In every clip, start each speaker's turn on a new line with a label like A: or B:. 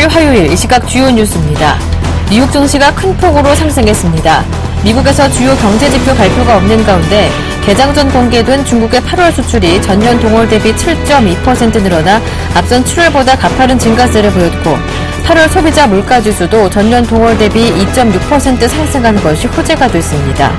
A: 17일 화요일 이 시각 주요 뉴스입니다. 미국 증시가 큰 폭으로 상승했습니다. 미국에서 주요 경제지표 발표가 없는 가운데 개장 전 공개된 중국의 8월 수출이 전년 동월 대비 7.2% 늘어나 앞선 7월보다 가파른 증가세를 보였고 8월 소비자 물가지수도 전년 동월 대비 2.6% 상승한 것이 호재가 됐습니다.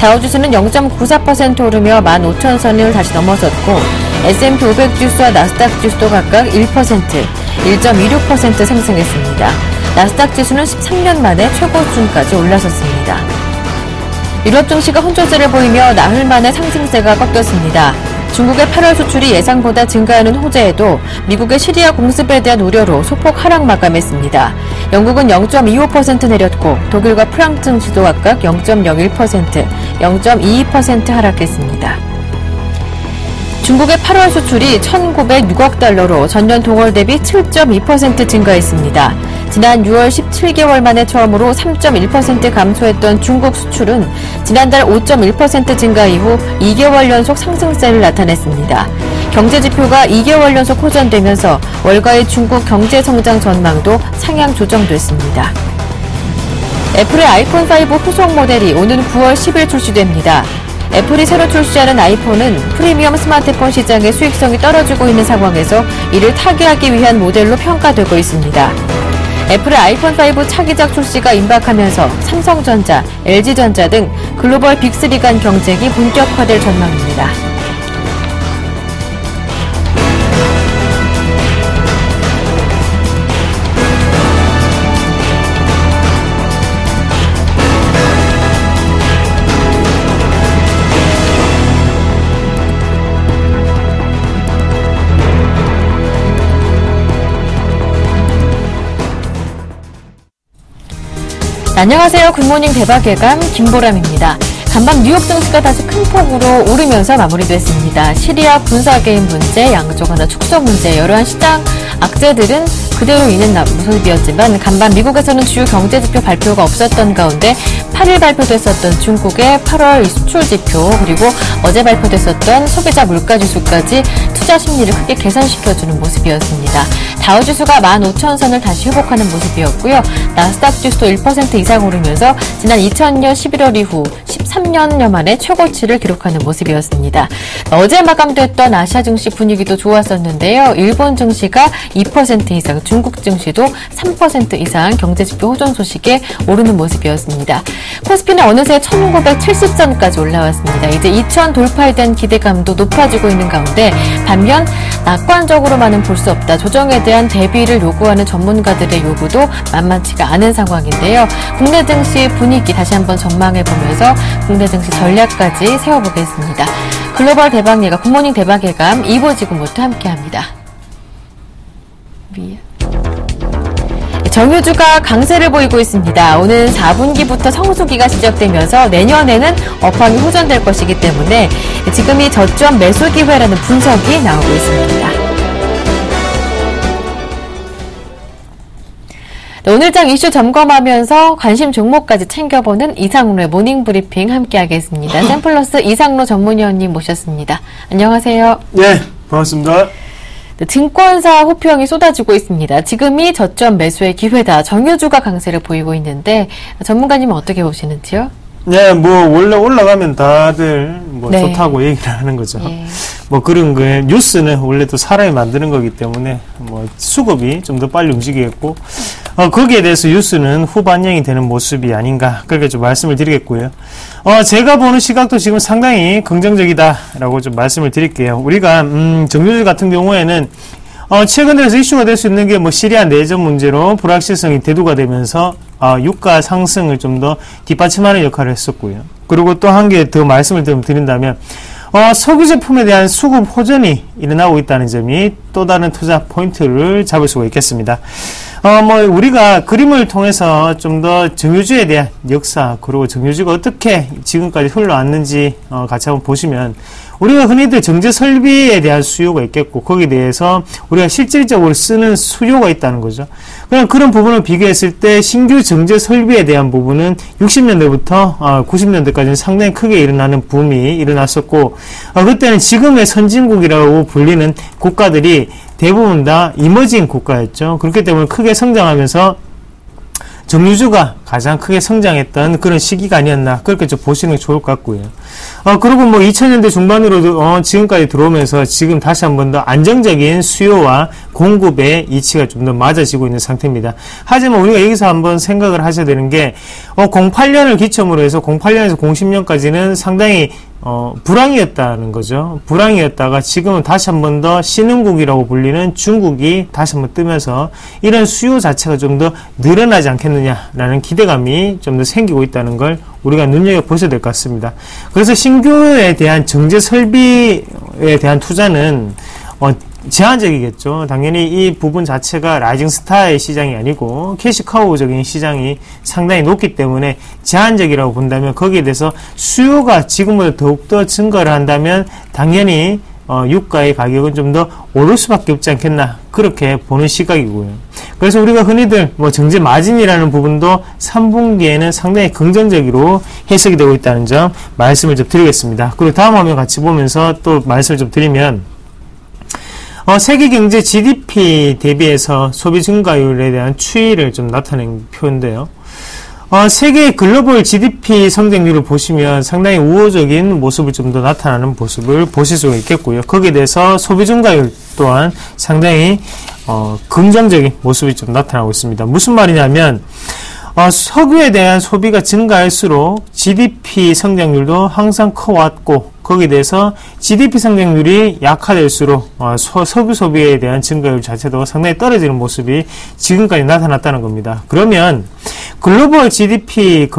A: 다우지수는 0.94% 오르며 15,000선을 다시 넘어섰고 S&P 500 지수와 나스닥 지수도 각각 1%, 1.26% 상승했습니다. 나스닥 지수는 13년 만에 최고 수준까지 올라섰습니다. 유럽 증시가 혼조세를 보이며 나흘 만에 상승세가 꺾였습니다. 중국의 8월 수출이 예상보다 증가하는 호재에도 미국의 시리아 공습에 대한 우려로 소폭 하락 마감했습니다. 영국은 0.25% 내렸고 독일과 프랑스 증시도 각각 0.01%, 0.22% 하락했습니다. 중국의 8월 수출이 1,906억 달러로 전년 동월 대비 7.2% 증가했습니다. 지난 6월 17개월 만에 처음으로 3.1% 감소했던 중국 수출은 지난달 5.1% 증가 이후 2개월 연속 상승세를 나타냈습니다. 경제지표가 2개월 연속 호전되면서 월가의 중국 경제성장 전망도 상향 조정됐습니다. 애플의 아이폰 5 후속 모델이 오는 9월 10일 출시됩니다. 애플이 새로 출시하는 아이폰은 프리미엄 스마트폰 시장의 수익성이 떨어지고 있는 상황에서 이를 타개하기 위한 모델로 평가되고 있습니다. 애플의 아이폰 5 차기작 출시가 임박하면서 삼성전자, LG전자 등 글로벌 빅3 간 경쟁이 본격화될 전망입니다. 안녕하세요. 굿모닝 대박예감 김보람입니다. 간밤 뉴욕 증시가 다시 큰 폭으로 오르면서 마무리됐습니다. 시리아 군사개입 문제, 양적 완화 축소 문제, 여러한 시장 악재들은 그대로 있는 모습이었지만 간밤 미국에서는 주요 경제지표 발표가 없었던 가운데 8일 발표됐었던 중국의 8월 수출지표 그리고 어제 발표됐었던 소비자 물가지수까지 투자 심리를 크게 개선시켜주는 모습이었습니다. 다우지수가 15,000선을 다시 회복하는 모습이었고요. 나스닥 지수도 1% 이상 오르면서 지난 2000년 11월 이후 13년여 만에 최고치를 기록하는 모습이었습니다. 어제 마감됐던 아시아 증시 분위기도 좋았었는데요. 일본 증시가 2% 이상, 중국 증시도 3% 이상 경제지표 호전 소식에 오르는 모습이었습니다. 코스피는 어느새 1970선까지 올라왔습니다. 이제 2000 돌파에 대한 기대감도 높아지고 있는 가운데 반면 낙관적으로만은 볼 수 없다. 조정에 대한 대비를 요구하는 전문가들의 요구도 만만치가 않은 상황인데요. 국내 증시 분위기 다시 한번 전망해보면서 국내 증시 전략까지 세워보겠습니다. 글로벌 대박예감, 굿모닝 대박예감 2부 지금부터 함께합니다. 정유주가 강세를 보이고 있습니다. 오는 4분기부터 성수기가 시작되면서 내년에는 업황이 호전될 것이기 때문에 지금이 저점 매수 기회라는 분석이 나오고 있습니다. 오늘장 이슈 점검하면서 관심 종목까지 챙겨보는 이상로의 모닝브리핑 함께하겠습니다. 샘플러스 이상로 전문위원님 모셨습니다. 안녕하세요.
B: 네, 반갑습니다.
A: 증권사 호평이 쏟아지고 있습니다. 지금이 저점 매수의 기회다. 정유주가 강세를 보이고 있는데 전문가님은 어떻게 보시는지요?
B: 네, 원래 올라가면 다들
A: 네.
B: 좋다고 얘기를 하는 거죠.
A: 예.
B: 그런 거에 뉴스는 원래 또 사람이 만드는 거기 때문에 수급이 좀 더 빨리 움직이겠고 거기에 대해서 뉴스는 후반영이 되는 모습이 아닌가 그렇게 좀 말씀을 드리겠고요. 제가 보는 시각도 지금 상당히 긍정적이다라고 좀 말씀을 드릴게요. 우리가 정유주 같은 경우에는 최근 들어서 이슈가 될 수 있는 게 시리아 내전 문제로 불확실성이 대두가 되면서 유가 상승을 좀 더 뒷받침하는 역할을 했었고요. 그리고 또 한 개 더 말씀을 드린다면 석유 제품에 대한 수급 호전이 일어나고 있다는 점이 또 다른 투자 포인트를 잡을 수가 있겠습니다. 우리가 그림을 통해서 좀 더 정유주에 대한 역사, 그리고 정유주가 어떻게 지금까지 흘러왔는지, 같이 한번 보시면, 우리가 흔히들 정제 설비에 대한 수요가 있겠고 거기에 대해서 우리가 실질적으로 쓰는 수요가 있다는 거죠. 그냥 그런 부분을 비교했을 때 신규 정제 설비에 대한 부분은 60년대부터 90년대까지는 상당히 크게 일어나는 붐이 일어났었고 그때는 지금의 선진국이라고 불리는 국가들이 대부분 다 이머징 국가였죠. 그렇기 때문에 크게 성장하면서 정유주가 가장 크게 성장했던 그런 시기가 아니었나 그렇게 좀 보시는 게 좋을 것 같고요. 그리고 뭐 2000년대 중반으로 지금까지 들어오면서 지금 다시 한 번 더 안정적인 수요와 공급의 이치가 좀 더 맞아지고 있는 상태입니다. 하지만 우리가 여기서 한번 생각을 하셔야 되는 게 08년을 기점으로 해서 08년에서 06년까지는 상당히 불황이었다는 거죠. 불황이었다가 지금은 다시 한 번 더 신흥국이라고 불리는 중국이 다시 한번 뜨면서 이런 수요 자체가 좀 더 늘어나지 않겠느냐라는 기대감이 좀 더 생기고 있다는 걸 우리가 눈여겨보셔야 될 것 같습니다. 그래서 신규에 대한 정제 설비에 대한 투자는 제한적이겠죠. 당연히 이 부분 자체가 라이징 스타의 시장이 아니고 캐시카우적인 시장이 상당히 높기 때문에 제한적이라고 본다면 거기에 대해서 수요가 지금보다 더욱더 증가를 한다면 당연히 유가의 가격은 좀 더 오를 수밖에 없지 않겠나 그렇게 보는 시각이고요. 그래서 우리가 흔히들 정제 마진이라는 부분도 3분기에는 상당히 긍정적으로 해석이 되고 있다는 점 말씀을 좀 드리겠습니다. 그리고 다음 화면 같이 보면서 또 말씀을 좀 드리면 세계 경제 GDP 대비해서 소비 증가율에 대한 추이를 좀 나타낸 표인데요. 세계 글로벌 GDP 성장률을 보시면 상당히 우호적인 모습을 좀 더 나타나는 모습을 보실 수가 있겠고요. 거기에 대해서 소비 증가율 또한 상당히 긍정적인 모습이 좀 나타나고 있습니다. 무슨 말이냐면 석유에 대한 소비가 증가할수록 GDP 성장률도 항상 커왔고 거기에 대해서 GDP 성장률이 약화될수록 석유 소비에 대한 증가율 자체도 상당히 떨어지는 모습이 지금까지 나타났다는 겁니다. 그러면 글로벌 GDP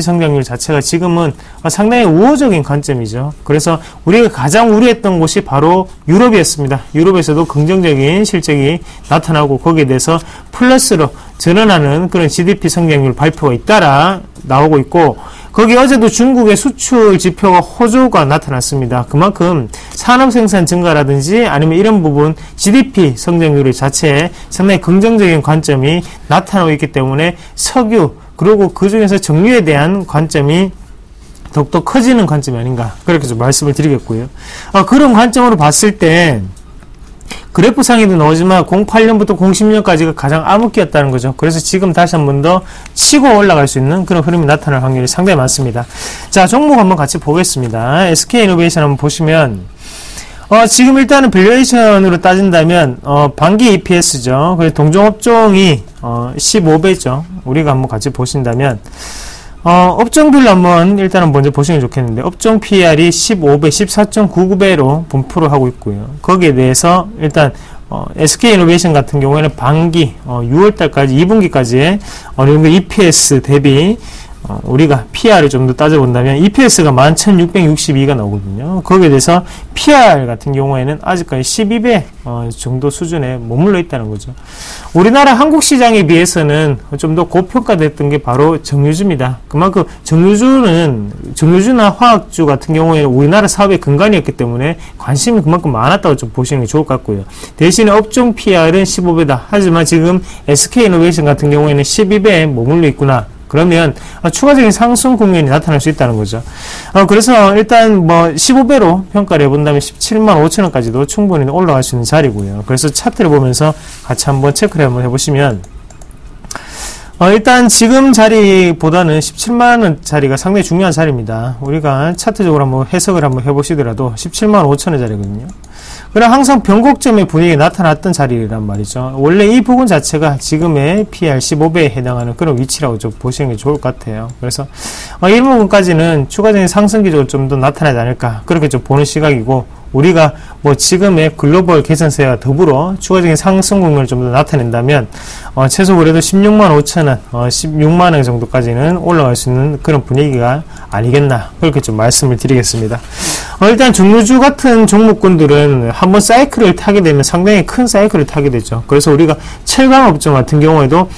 B: 성장률 자체가 지금은 상당히 우호적인 관점이죠. 그래서 우리가 가장 우려했던 곳이 바로 유럽이었습니다. 유럽에서도 긍정적인 실적이 나타나고 거기에 대해서 플러스로 전환하는 그런 GDP 성장률 발표가 잇따라 나오고 있고 거기 어제도 중국의 수출 지표가 호조가 나타났습니다. 그만큼 산업 생산 증가라든지 아니면 이런 부분 GDP 성장률 자체에 상당히 긍정적인 관점이 나타나고 있기 때문에 석유 그리고 그 중에서 정유에 대한 관점이 더욱더 커지는 관점이 아닌가 그렇게 좀 말씀을 드리겠고요. 그런 관점으로 봤을 때 그래프상에도 나오지만 08년부터 06년까지가 가장 암흑기였다는 거죠. 그래서 지금 다시 한 번 더 치고 올라갈 수 있는 그런 흐름이 나타날 확률이 상당히 많습니다. 자, 종목 한번 같이 보겠습니다. SK이노베이션 한번 보시면 지금 일단은 밸류에이션으로 따진다면 반기 EPS죠. 그래서 동종업종이 15배죠. 우리가 한번 같이 보신다면 업종별로 한번 일단은 먼저 보시는 게 좋겠는데 업종 PR이 15배, 14.99배로 분포를 하고 있고요. 거기에 대해서 일단 SK이노베이션 같은 경우에는 반기 6월달까지 2분기까지의 어느 정도 EPS 대비 우리가 PR을 좀 더 따져본다면 EPS가 11,662가 나오거든요. 거기에 대해서 PR 같은 경우에는 아직까지 12배 정도 수준에 머물러 있다는 거죠. 우리나라 한국 시장에 비해서는 좀 더 고평가됐던 게 바로 정유주입니다. 그만큼 정유주나 화학주 같은 경우에는 우리나라 사업의 근간이었기 때문에 관심이 그만큼 많았다고 좀 보시는 게 좋을 것 같고요. 대신에 업종 PR은 15배다. 하지만 지금 SK이노베이션 같은 경우에는 12배에 머물러 있구나. 그러면 추가적인 상승 국면이 나타날 수 있다는 거죠. 그래서 일단 15배로 평가를 해본다면 17만 5천원까지도 충분히 올라갈 수 있는 자리고요. 그래서 차트를 보면서 같이 한번 체크를 한번 해보시면 일단 지금 자리보다는 17만원 자리가 상당히 중요한 자리입니다. 우리가 차트적으로 한번 해석을 한번 해보시더라도 17만 5천원 자리거든요. 그럼 항상 변곡점의 분위기가 나타났던 자리란 말이죠. 원래 이 부분 자체가 지금의 PR 15배에 해당하는 그런 위치라고 좀 보시는 게 좋을 것 같아요. 그래서 이 부분까지는 추가적인 상승 기조가 좀 더 나타나지 않을까 그렇게 좀 보는 시각이고 우리가 지금의 글로벌 개선세와 더불어 추가적인 상승 국면을 좀 더 나타낸다면 최소 그래도 16만 5천원, 16만 원 정도까지는 올라갈 수 있는 그런 분위기가 아니겠나 그렇게 좀 말씀을 드리겠습니다. 일단 정유주 같은 종목군들은 한번 사이클을 타게 되면 상당히 큰 사이클을 타게 되죠. 그래서 우리가 철강업종 같은 경우에도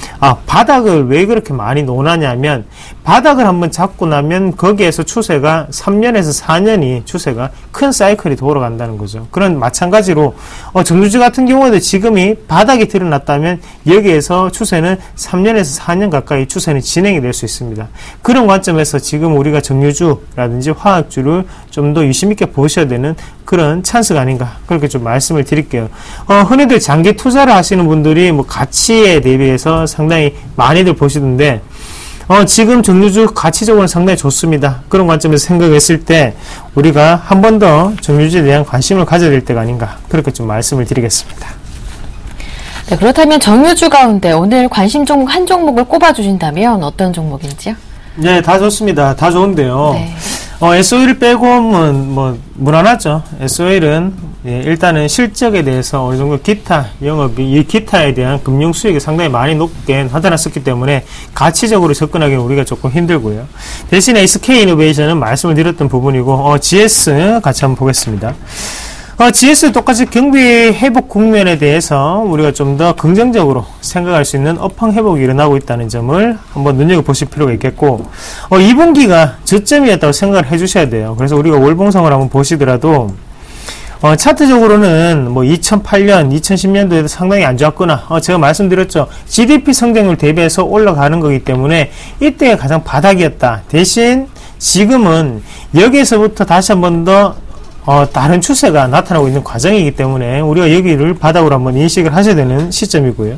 B: 바닥을 왜 그렇게 많이 논하냐면 바닥을 한번 잡고 나면 거기에서 추세가 3년에서 4년이 추세가 큰 사이클이 돌아간다는 거죠. 그런 마찬가지로 정유주 같은 경우에도 지금이 바닥이 드러났다면 여기에서 추세는 3년에서 4년 가까이 추세는 진행이 될 수 있습니다. 그런 관점에서 지금 우리가 정유주라든지 화학주를 좀 더 유심있게 보셔야 되는 그런 찬스가 아닌가 그렇게 좀 말씀을 드릴게요. 흔히들 장기 투자를 하시는 분들이 뭐 가치에 대비해서 상당히 많이들 보시던데 지금 정유주 가치적으로는 상당히 좋습니다. 그런 관점에서 생각했을 때 우리가 한 번 더 정유주에 대한 관심을 가져야 될 때가 아닌가 그렇게 좀 말씀을 드리겠습니다.
A: 네, 그렇다면 정유주 가운데 오늘 관심 종목 한 종목을 꼽아주신다면 어떤 종목인지요?
B: 네, 다 좋습니다. 다 좋은데요.
A: 네.
B: SOL 빼고는 뭐 무난하죠. SOL은 일단은 실적에 대해서 어느 정도 기타 영업이 이 기타에 대한 금융 수익이 상당히 많이 높게 나타났었기 때문에 가치적으로 접근하기는 우리가 조금 힘들고요. 대신에 SK이노베이션은 말씀을 드렸던 부분이고 GS 같이 한번 보겠습니다. GS 똑같이 경비 회복 국면에 대해서 우리가 좀 더 긍정적으로 생각할 수 있는 업황 회복이 일어나고 있다는 점을 한번 눈여겨보실 필요가 있겠고 2분기가 저점이었다고 생각을 해주셔야 돼요. 그래서 우리가 월봉성을 한번 보시더라도 차트적으로는 뭐 2008년, 2010년도에도 상당히 안 좋았거나 제가 말씀드렸죠. GDP 성장률 대비해서 올라가는 거기 때문에 이때가 가장 바닥이었다. 대신 지금은 여기에서부터 다시 한번 더 다른 추세가 나타나고 있는 과정이기 때문에 우리가 여기를 바닥으로 한번 인식을 하셔야 되는 시점이고요.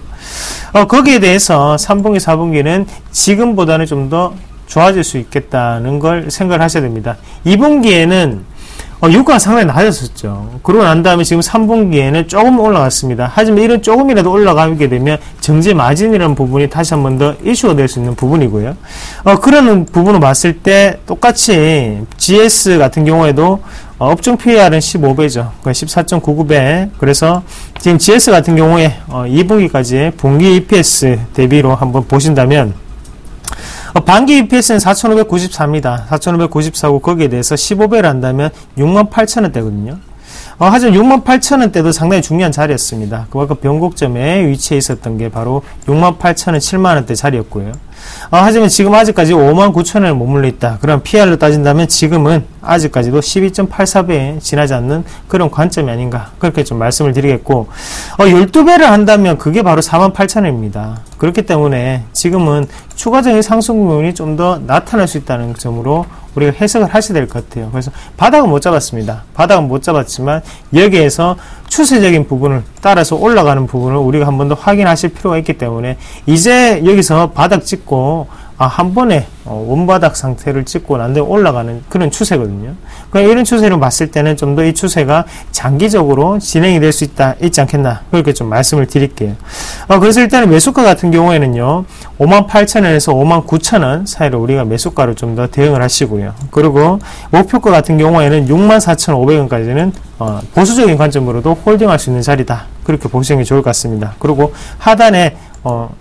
B: 거기에 대해서 3분기, 4분기는 지금보다는 좀 더 좋아질 수 있겠다는 걸 생각을 하셔야 됩니다. 2분기에는 유가가 상당히 낮았었죠. 그러고 난 다음에 지금 3분기에는 조금 올라갔습니다. 하지만 이런 조금이라도 올라가게 되면 정제 마진이라는 부분이 다시 한 번 더 이슈가 될 수 있는 부분이고요. 그런 부분을 봤을 때 똑같이 GS 같은 경우에도 업종 PER은 15배죠. 14.99배. 그래서 지금 GS 같은 경우에 2분기까지 분기 EPS 대비로 한번 보신다면 반기 EPS는 4,594입니다. 4,594고 거기에 대해서 15배를 한다면 68,000원대거든요. 하지만 68,000원대도 상당히 중요한 자리였습니다. 그만큼 변곡점에 위치해 있었던 게 바로 68,000원, 7만원대 자리였고요. 하지만 지금 아직까지 59,000원에 머물러 있다. 그럼 PR로 따진다면 지금은 아직까지도 12.84배에 지나지 않는 그런 관점이 아닌가. 그렇게 좀 말씀을 드리겠고, 12배를 한다면 그게 바로 48,000원입니다. 그렇기 때문에 지금은 추가적인 상승분이 좀 더 나타날 수 있다는 점으로 우리가 해석을 하셔야 될 것 같아요. 그래서 바닥은 못 잡았습니다. 바닥은 못 잡았지만 여기에서 추세적인 부분을 따라서 올라가는 부분을 우리가 한 번 더 확인하실 필요가 있기 때문에 이제 여기서 바닥 찍고 한 번에 원바닥 상태를 찍고 난 다음에 올라가는 그런 추세거든요. 그러니까 이런 추세를 봤을 때는 좀 더 이 추세가 장기적으로 진행이 될 수 있지 않겠나 그렇게 좀 말씀을 드릴게요. 그래서 일단은 매수가 같은 경우에는요 58,000원에서 59,000원 사이로 우리가 매수가로 좀 더 대응을 하시고요. 그리고 목표가 같은 경우에는 64,500원까지는 보수적인 관점으로도 홀딩할 수 있는 자리다. 그렇게 보시는 게 좋을 것 같습니다. 그리고 하단에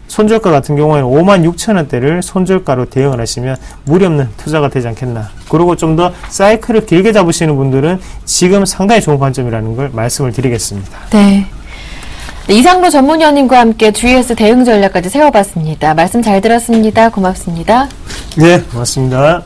B: 손절가 같은 경우에는 56,000원대를 손절가로 대응을 하시면 무리 없는 투자가 되지 않겠나. 그리고 좀 더 사이클을 길게 잡으시는 분들은 지금 상당히 좋은 관점이라는 걸 말씀을 드리겠습니다.
A: 네. 이상로 전문위원님과 함께 GS 대응 전략까지 세워봤습니다. 말씀 잘 들었습니다. 고맙습니다.
B: 네, 고맙습니다.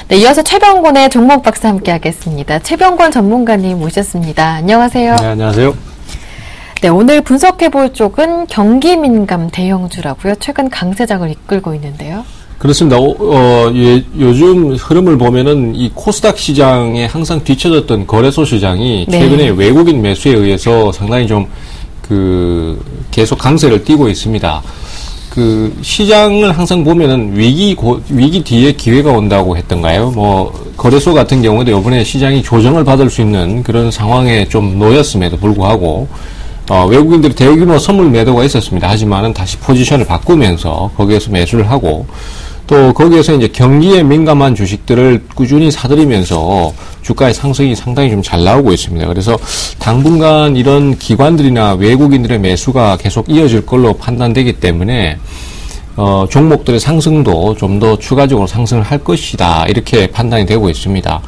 A: 네, 이어서 최병권의 종목 박사 함께 하겠습니다. 최병권 전문가님 모셨습니다. 안녕하세요.
C: 네, 안녕하세요.
A: 네, 오늘 분석해볼 쪽은 경기민감 대형주라고요. 최근 강세장을 이끌고 있는데요.
C: 그렇습니다. 요즘 흐름을 보면은 이 코스닥 시장에 항상 뒤쳐졌던 거래소 시장이 최근에 네. 외국인 매수에 의해서 상당히 좀 계속 강세를 띠고 있습니다. 그 시장을 항상 보면은 위기 뒤에 기회가 온다고 했던가요? 뭐 거래소 같은 경우도 이번에 시장이 조정을 받을 수 있는 그런 상황에 좀 놓였음에도 불구하고 외국인들이 대규모 선물 매도가 있었습니다. 하지만은 다시 포지션을 바꾸면서 거기에서 매수를 하고 또 거기에서 이제 경기에 민감한 주식들을 꾸준히 사들이면서 주가의 상승이 상당히 좀 잘 나오고 있습니다. 그래서 당분간 이런 기관들이나 외국인들의 매수가 계속 이어질 걸로 판단되기 때문에 종목들의 상승도 좀 더 추가적으로 상승을 할 것이다. 이렇게 판단이 되고 있습니다.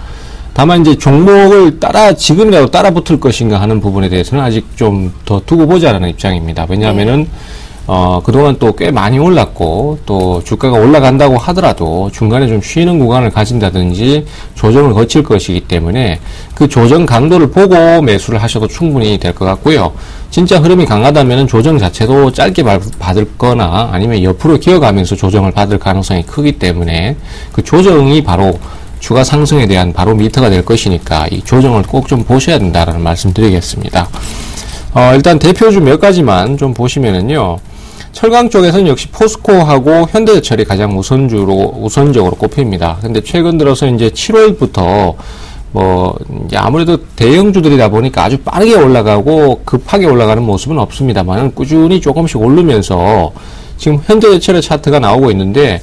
C: 다만 이제 종목을 지금이라도 따라 붙을 것인가 하는 부분에 대해서는 아직 좀 더 두고 보자라는 입장입니다. 왜냐하면은 그동안 또 꽤 많이 올랐고, 또 주가가 올라간다고 하더라도 중간에 좀 쉬는 구간을 가진다든지 조정을 거칠 것이기 때문에 그 조정 강도를 보고 매수를 하셔도 충분히 될 것 같고요. 진짜 흐름이 강하다면 조정 자체도 짧게 받을 거나 아니면 옆으로 기어가면서 조정을 받을 가능성이 크기 때문에 그 조정이 바로 주가 상승에 대한 바로 미터가 될 것이니까 이 조정을 꼭 좀 보셔야 된다라는 말씀 드리겠습니다. 일단 대표주 몇 가지만 좀 보시면은요. 철강 쪽에서는 역시 포스코하고 현대제철이 가장 우선적으로 꼽힙니다. 근데 최근 들어서 이제 7월부터 이제 아무래도 대형주들이다 보니까 아주 빠르게 올라가고 급하게 올라가는 모습은 없습니다만 꾸준히 조금씩 오르면서 지금 현대제철의 차트가 나오고 있는데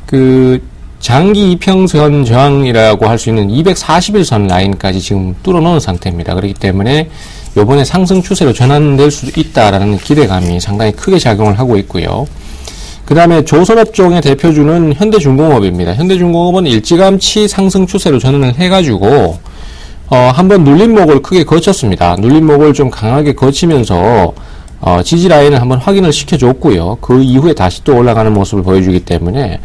C: 그 장기 이평선 저항이라고 할 수 있는 240일선 라인까지 지금 뚫어놓은 상태입니다. 그렇기 때문에 요번에 상승 추세로 전환될 수도 있다라는 기대감이 상당히 크게 작용을 하고 있고요. 그 다음에 조선업종의 대표주는 현대중공업입니다. 현대중공업은 일찌감치 상승 추세로 전환을 해가지고 한번 눌림목을 크게 거쳤습니다. 눌림목을 좀 강하게 거치면서 지지 라인을 한번 확인을 시켜줬고요. 그 이후에 다시 또 올라가는 모습을 보여주기 때문에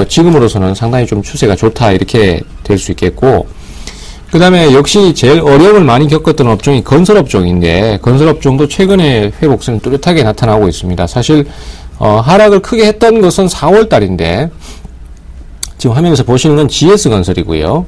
C: 지금으로서는 상당히 좀 추세가 좋다 이렇게 될 수 있겠고, 그 다음에 역시 제일 어려움을 많이 겪었던 업종이 건설업종인데 건설업종도 최근에 회복세는 뚜렷하게 나타나고 있습니다. 사실 하락을 크게 했던 것은 4월 달인데 지금 화면에서 보시는 건 GS건설이고요.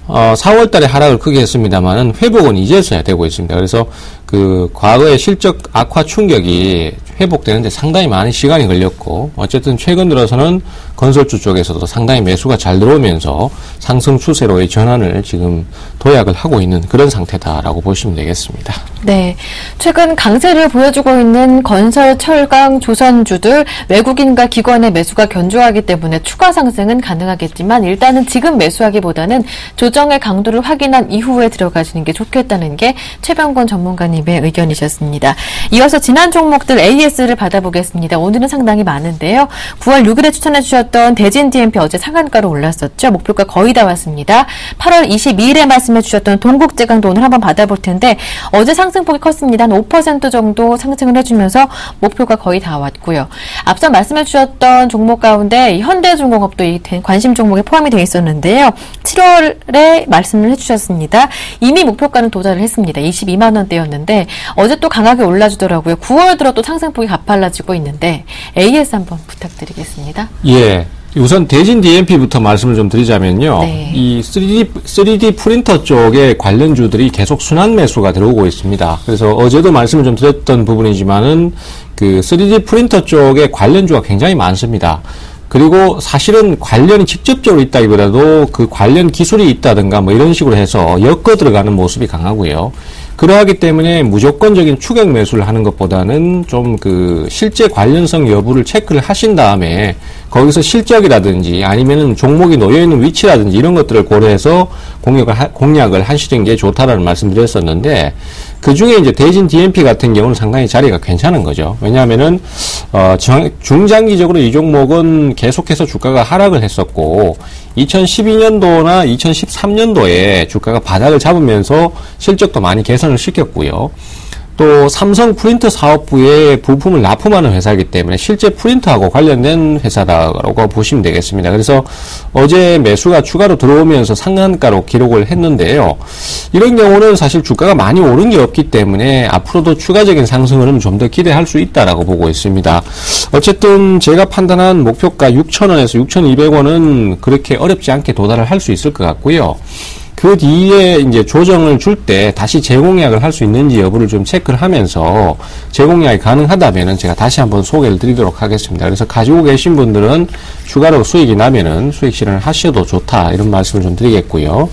C: 4월 달에 하락을 크게 했습니다만은 회복은 이제서야 되고 있습니다. 그래서 그 과거의 실적 악화 충격이 회복되는데 상당히 많은 시간이 걸렸고, 어쨌든 최근 들어서는 건설주 쪽에서도 상당히 매수가 잘 들어오면서 상승 추세로의 전환을 지금 도약을 하고 있는 그런 상태다라고 보시면 되겠습니다.
A: 네. 최근 강세를 보여주고 있는 건설, 철강, 조선주들 외국인과 기관의 매수가 견조하기 때문에 추가 상승은 가능하겠지만 일단은 지금 매수하기보다는 조정의 강도를 확인한 이후에 들어가시는 게 좋겠다는 게 최병권 전문가님의 의견이셨습니다. 이어서 지난 종목들 AS를 받아보겠습니다. 오늘은 상당히 많은데요. 9월 6일에 추천해 주셨던 대진 DMP 어제 상한가로 올랐었죠. 목표가 거의 다 왔습니다. 8월 22일에 말씀해 주셨던 동국제강도 오늘 한번 받아볼 텐데 어제 상승폭이 컸습니다. 한 5% 정도 상승을 해주면서 목표가 거의 다 왔고요. 앞서 말씀해 주셨던 종목 가운데 현대중공업도 이 관심 종목에 포함이 되어 있었는데요. 7월에 말씀을 해주셨습니다. 이미 목표가는 도달을 했습니다. 22만 원대였는데 어제 또 강하게 올라주더라고요. 9월 들어 또 상승폭이 가팔라지고 있는데 AS 한번 부탁드리겠습니다.
C: 예. 우선 대진 DMP부터 말씀을 좀 드리자면요.
A: 네.
C: 이 3D 프린터 쪽에 관련주들이 계속 순환 매수가 들어오고 있습니다. 그래서 어제도 말씀을 좀 드렸던 부분이지만은 그 3D 프린터 쪽에 관련주가 굉장히 많습니다. 그리고 사실은 관련이 직접적으로 있다기보다도 그 관련 기술이 있다든가 뭐 이런 식으로 해서 엮어 들어가는 모습이 강하고요. 그러하기 때문에 무조건적인 추격 매수를 하는 것보다는 좀 그 실제 관련성 여부를 체크를 하신 다음에 거기서 실적이라든지 아니면은 종목이 놓여있는 위치라든지 이런 것들을 고려해서 공략을 하시는 게 좋다라는 말씀드렸었는데, 그 중에 이제 대진 DMP 같은 경우는 상당히 자리가 괜찮은 거죠. 왜냐하면은, 중장기적으로 이 종목은 계속해서 주가가 하락을 했었고, 2012년도나 2013년도에 주가가 바닥을 잡으면서 실적도 많이 개선을 시켰고요. 또 삼성 프린터 사업부에 부품을 납품하는 회사이기 때문에 실제 프린터하고 관련된 회사라고 보시면 되겠습니다. 그래서 어제 매수가 추가로 들어오면서 상한가로 기록을 했는데요. 이런 경우는 사실 주가가 많이 오른 게 없기 때문에 앞으로도 추가적인 상승을 좀 더 기대할 수 있다라고 보고 있습니다. 어쨌든 제가 판단한 목표가 6,000원에서 6,200원은 그렇게 어렵지 않게 도달을 할 수 있을 것 같고요. 그 뒤에 이제 조정을 줄 때 다시 재공약을 할 수 있는지 여부를 좀 체크를 하면서 재공약이 가능하다면은 제가 다시 한번 소개를 드리도록 하겠습니다. 그래서 가지고 계신 분들은 추가로 수익이 나면은 수익 실현을 하셔도 좋다 이런 말씀을 좀 드리겠고요.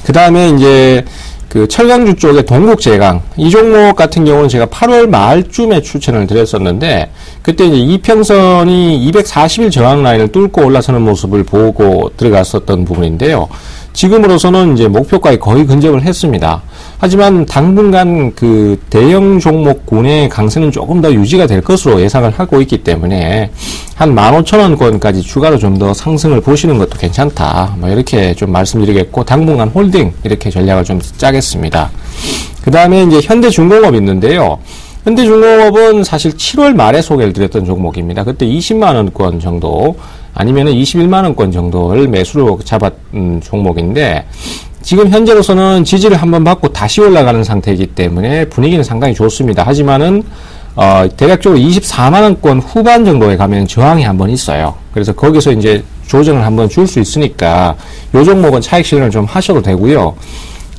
C: 그 다음에 이제 그 철강주 쪽의 동국제강 이 종목 같은 경우는 제가 8월 말쯤에 추천을 드렸었는데 그때 이제 이평선이 240일 저항 라인을 뚫고 올라서는 모습을 보고 들어갔었던 부분인데요. 지금으로서는 이제 목표가에 거의 근접을 했습니다. 하지만 당분간 그 대형 종목군의 강세는 조금 더 유지가 될 것으로 예상을 하고 있기 때문에 한 15,000원권까지 추가로 좀 더 상승을 보시는 것도 괜찮다. 뭐 이렇게 좀 말씀드리겠고 당분간 홀딩 이렇게 전략을 좀 짜겠습니다. 그 다음에 이제 현대중공업 있는데요. 현대중공업은 사실 7월 말에 소개를 드렸던 종목입니다. 그때 20만원권 정도 아니면은 21만원권 정도를 매수로 잡았던 종목인데 지금 현재로서는 지지를 한번 받고 다시 올라가는 상태이기 때문에 분위기는 상당히 좋습니다. 하지만은 대략적으로 24만원권 후반 정도에 가면 저항이 한번 있어요. 그래서 거기서 이제 조정을 한번 줄 수 있으니까 요 종목은 차익 실현을 좀 하셔도 되고요.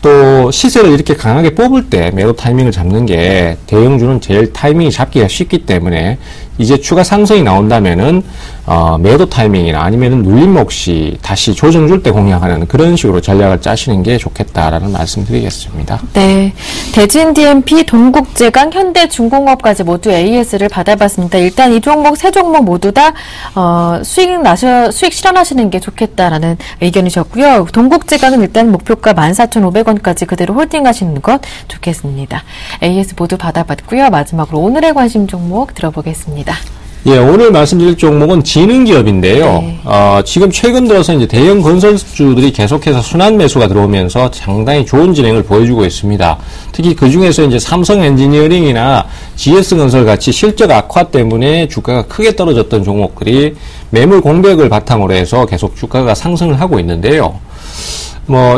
C: 또 시세를 이렇게 강하게 뽑을 때 매도 타이밍을 잡는 게 대형주는 제일 타이밍이 잡기가 쉽기 때문에 이제 추가 상승이 나온다면은 매도 타이밍이나 아니면은 눌림목 시 다시 조정 줄 때 공략하는 그런 식으로 전략을 짜시는 게 좋겠다라는 말씀드리겠습니다. 네,
A: 대진 DMP, 동국제강, 현대중공업까지 모두 AS를 받아봤습니다. 일단 이 종목 세 종목 모두 다 수익 실현하시는 게 좋겠다라는 의견이셨고요. 동국제강은 일단 목표가 14,500원까지 그대로 홀딩하시는 것 좋겠습니다. AS 모두 받아봤고요. 마지막으로 오늘의 관심 종목 들어보겠습니다.
C: 예, 오늘 말씀드릴 종목은 지능기업인데요.
A: 네.
C: 지금 최근 들어서 이제 대형 건설주들이 계속해서 순환 매수가 들어오면서 상당히 좋은 진행을 보여주고 있습니다. 특히 그 중에서 이제 삼성 엔지니어링이나 GS건설 같이 실적 악화 때문에 주가가 크게 떨어졌던 종목들이 매물 공백을 바탕으로 해서 계속 주가가 상승을 하고 있는데요.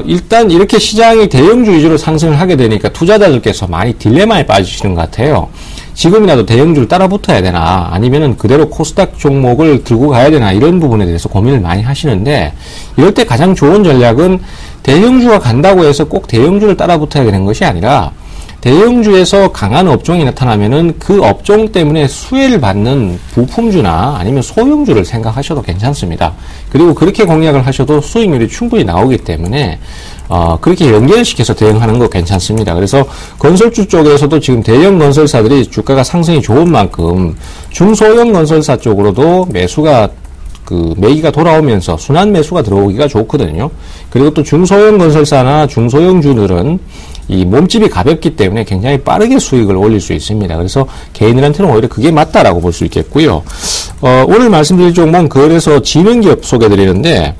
C: 일단 이렇게 시장이 대형주 위주로 상승을 하게 되니까 투자자들께서 많이 딜레마에 빠지시는 것 같아요. 지금이라도 대형주를 따라 붙어야 되나 아니면은 그대로 코스닥 종목을 들고 가야 되나 이런 부분에 대해서 고민을 많이 하시는데 이럴 때 가장 좋은 전략은 대형주가 간다고 해서 꼭 대형주를 따라 붙어야 되는 것이 아니라 대형주에서 강한 업종이 나타나면은 그 업종 때문에 수혜를 받는 부품주나 아니면 소형주를 생각하셔도 괜찮습니다. 그리고 그렇게 공략을 하셔도 수익률이 충분히 나오기 때문에 그렇게 연결시켜서 대응하는 거 괜찮습니다. 그래서 건설주 쪽에서도 지금 대형 건설사들이 주가가 상승이 좋은 만큼 중소형 건설사 쪽으로도 매기가 돌아오면서 순환 매수가 들어오기가 좋거든요. 그리고 또 중소형 건설사나 중소형주들은 이 몸집이 가볍기 때문에 굉장히 빠르게 수익을 올릴 수 있습니다. 그래서 개인들한테는 오히려 그게 맞다라고 볼 수 있겠고요. 오늘 말씀드릴 종목은 그래서 지능기업 소개드리는데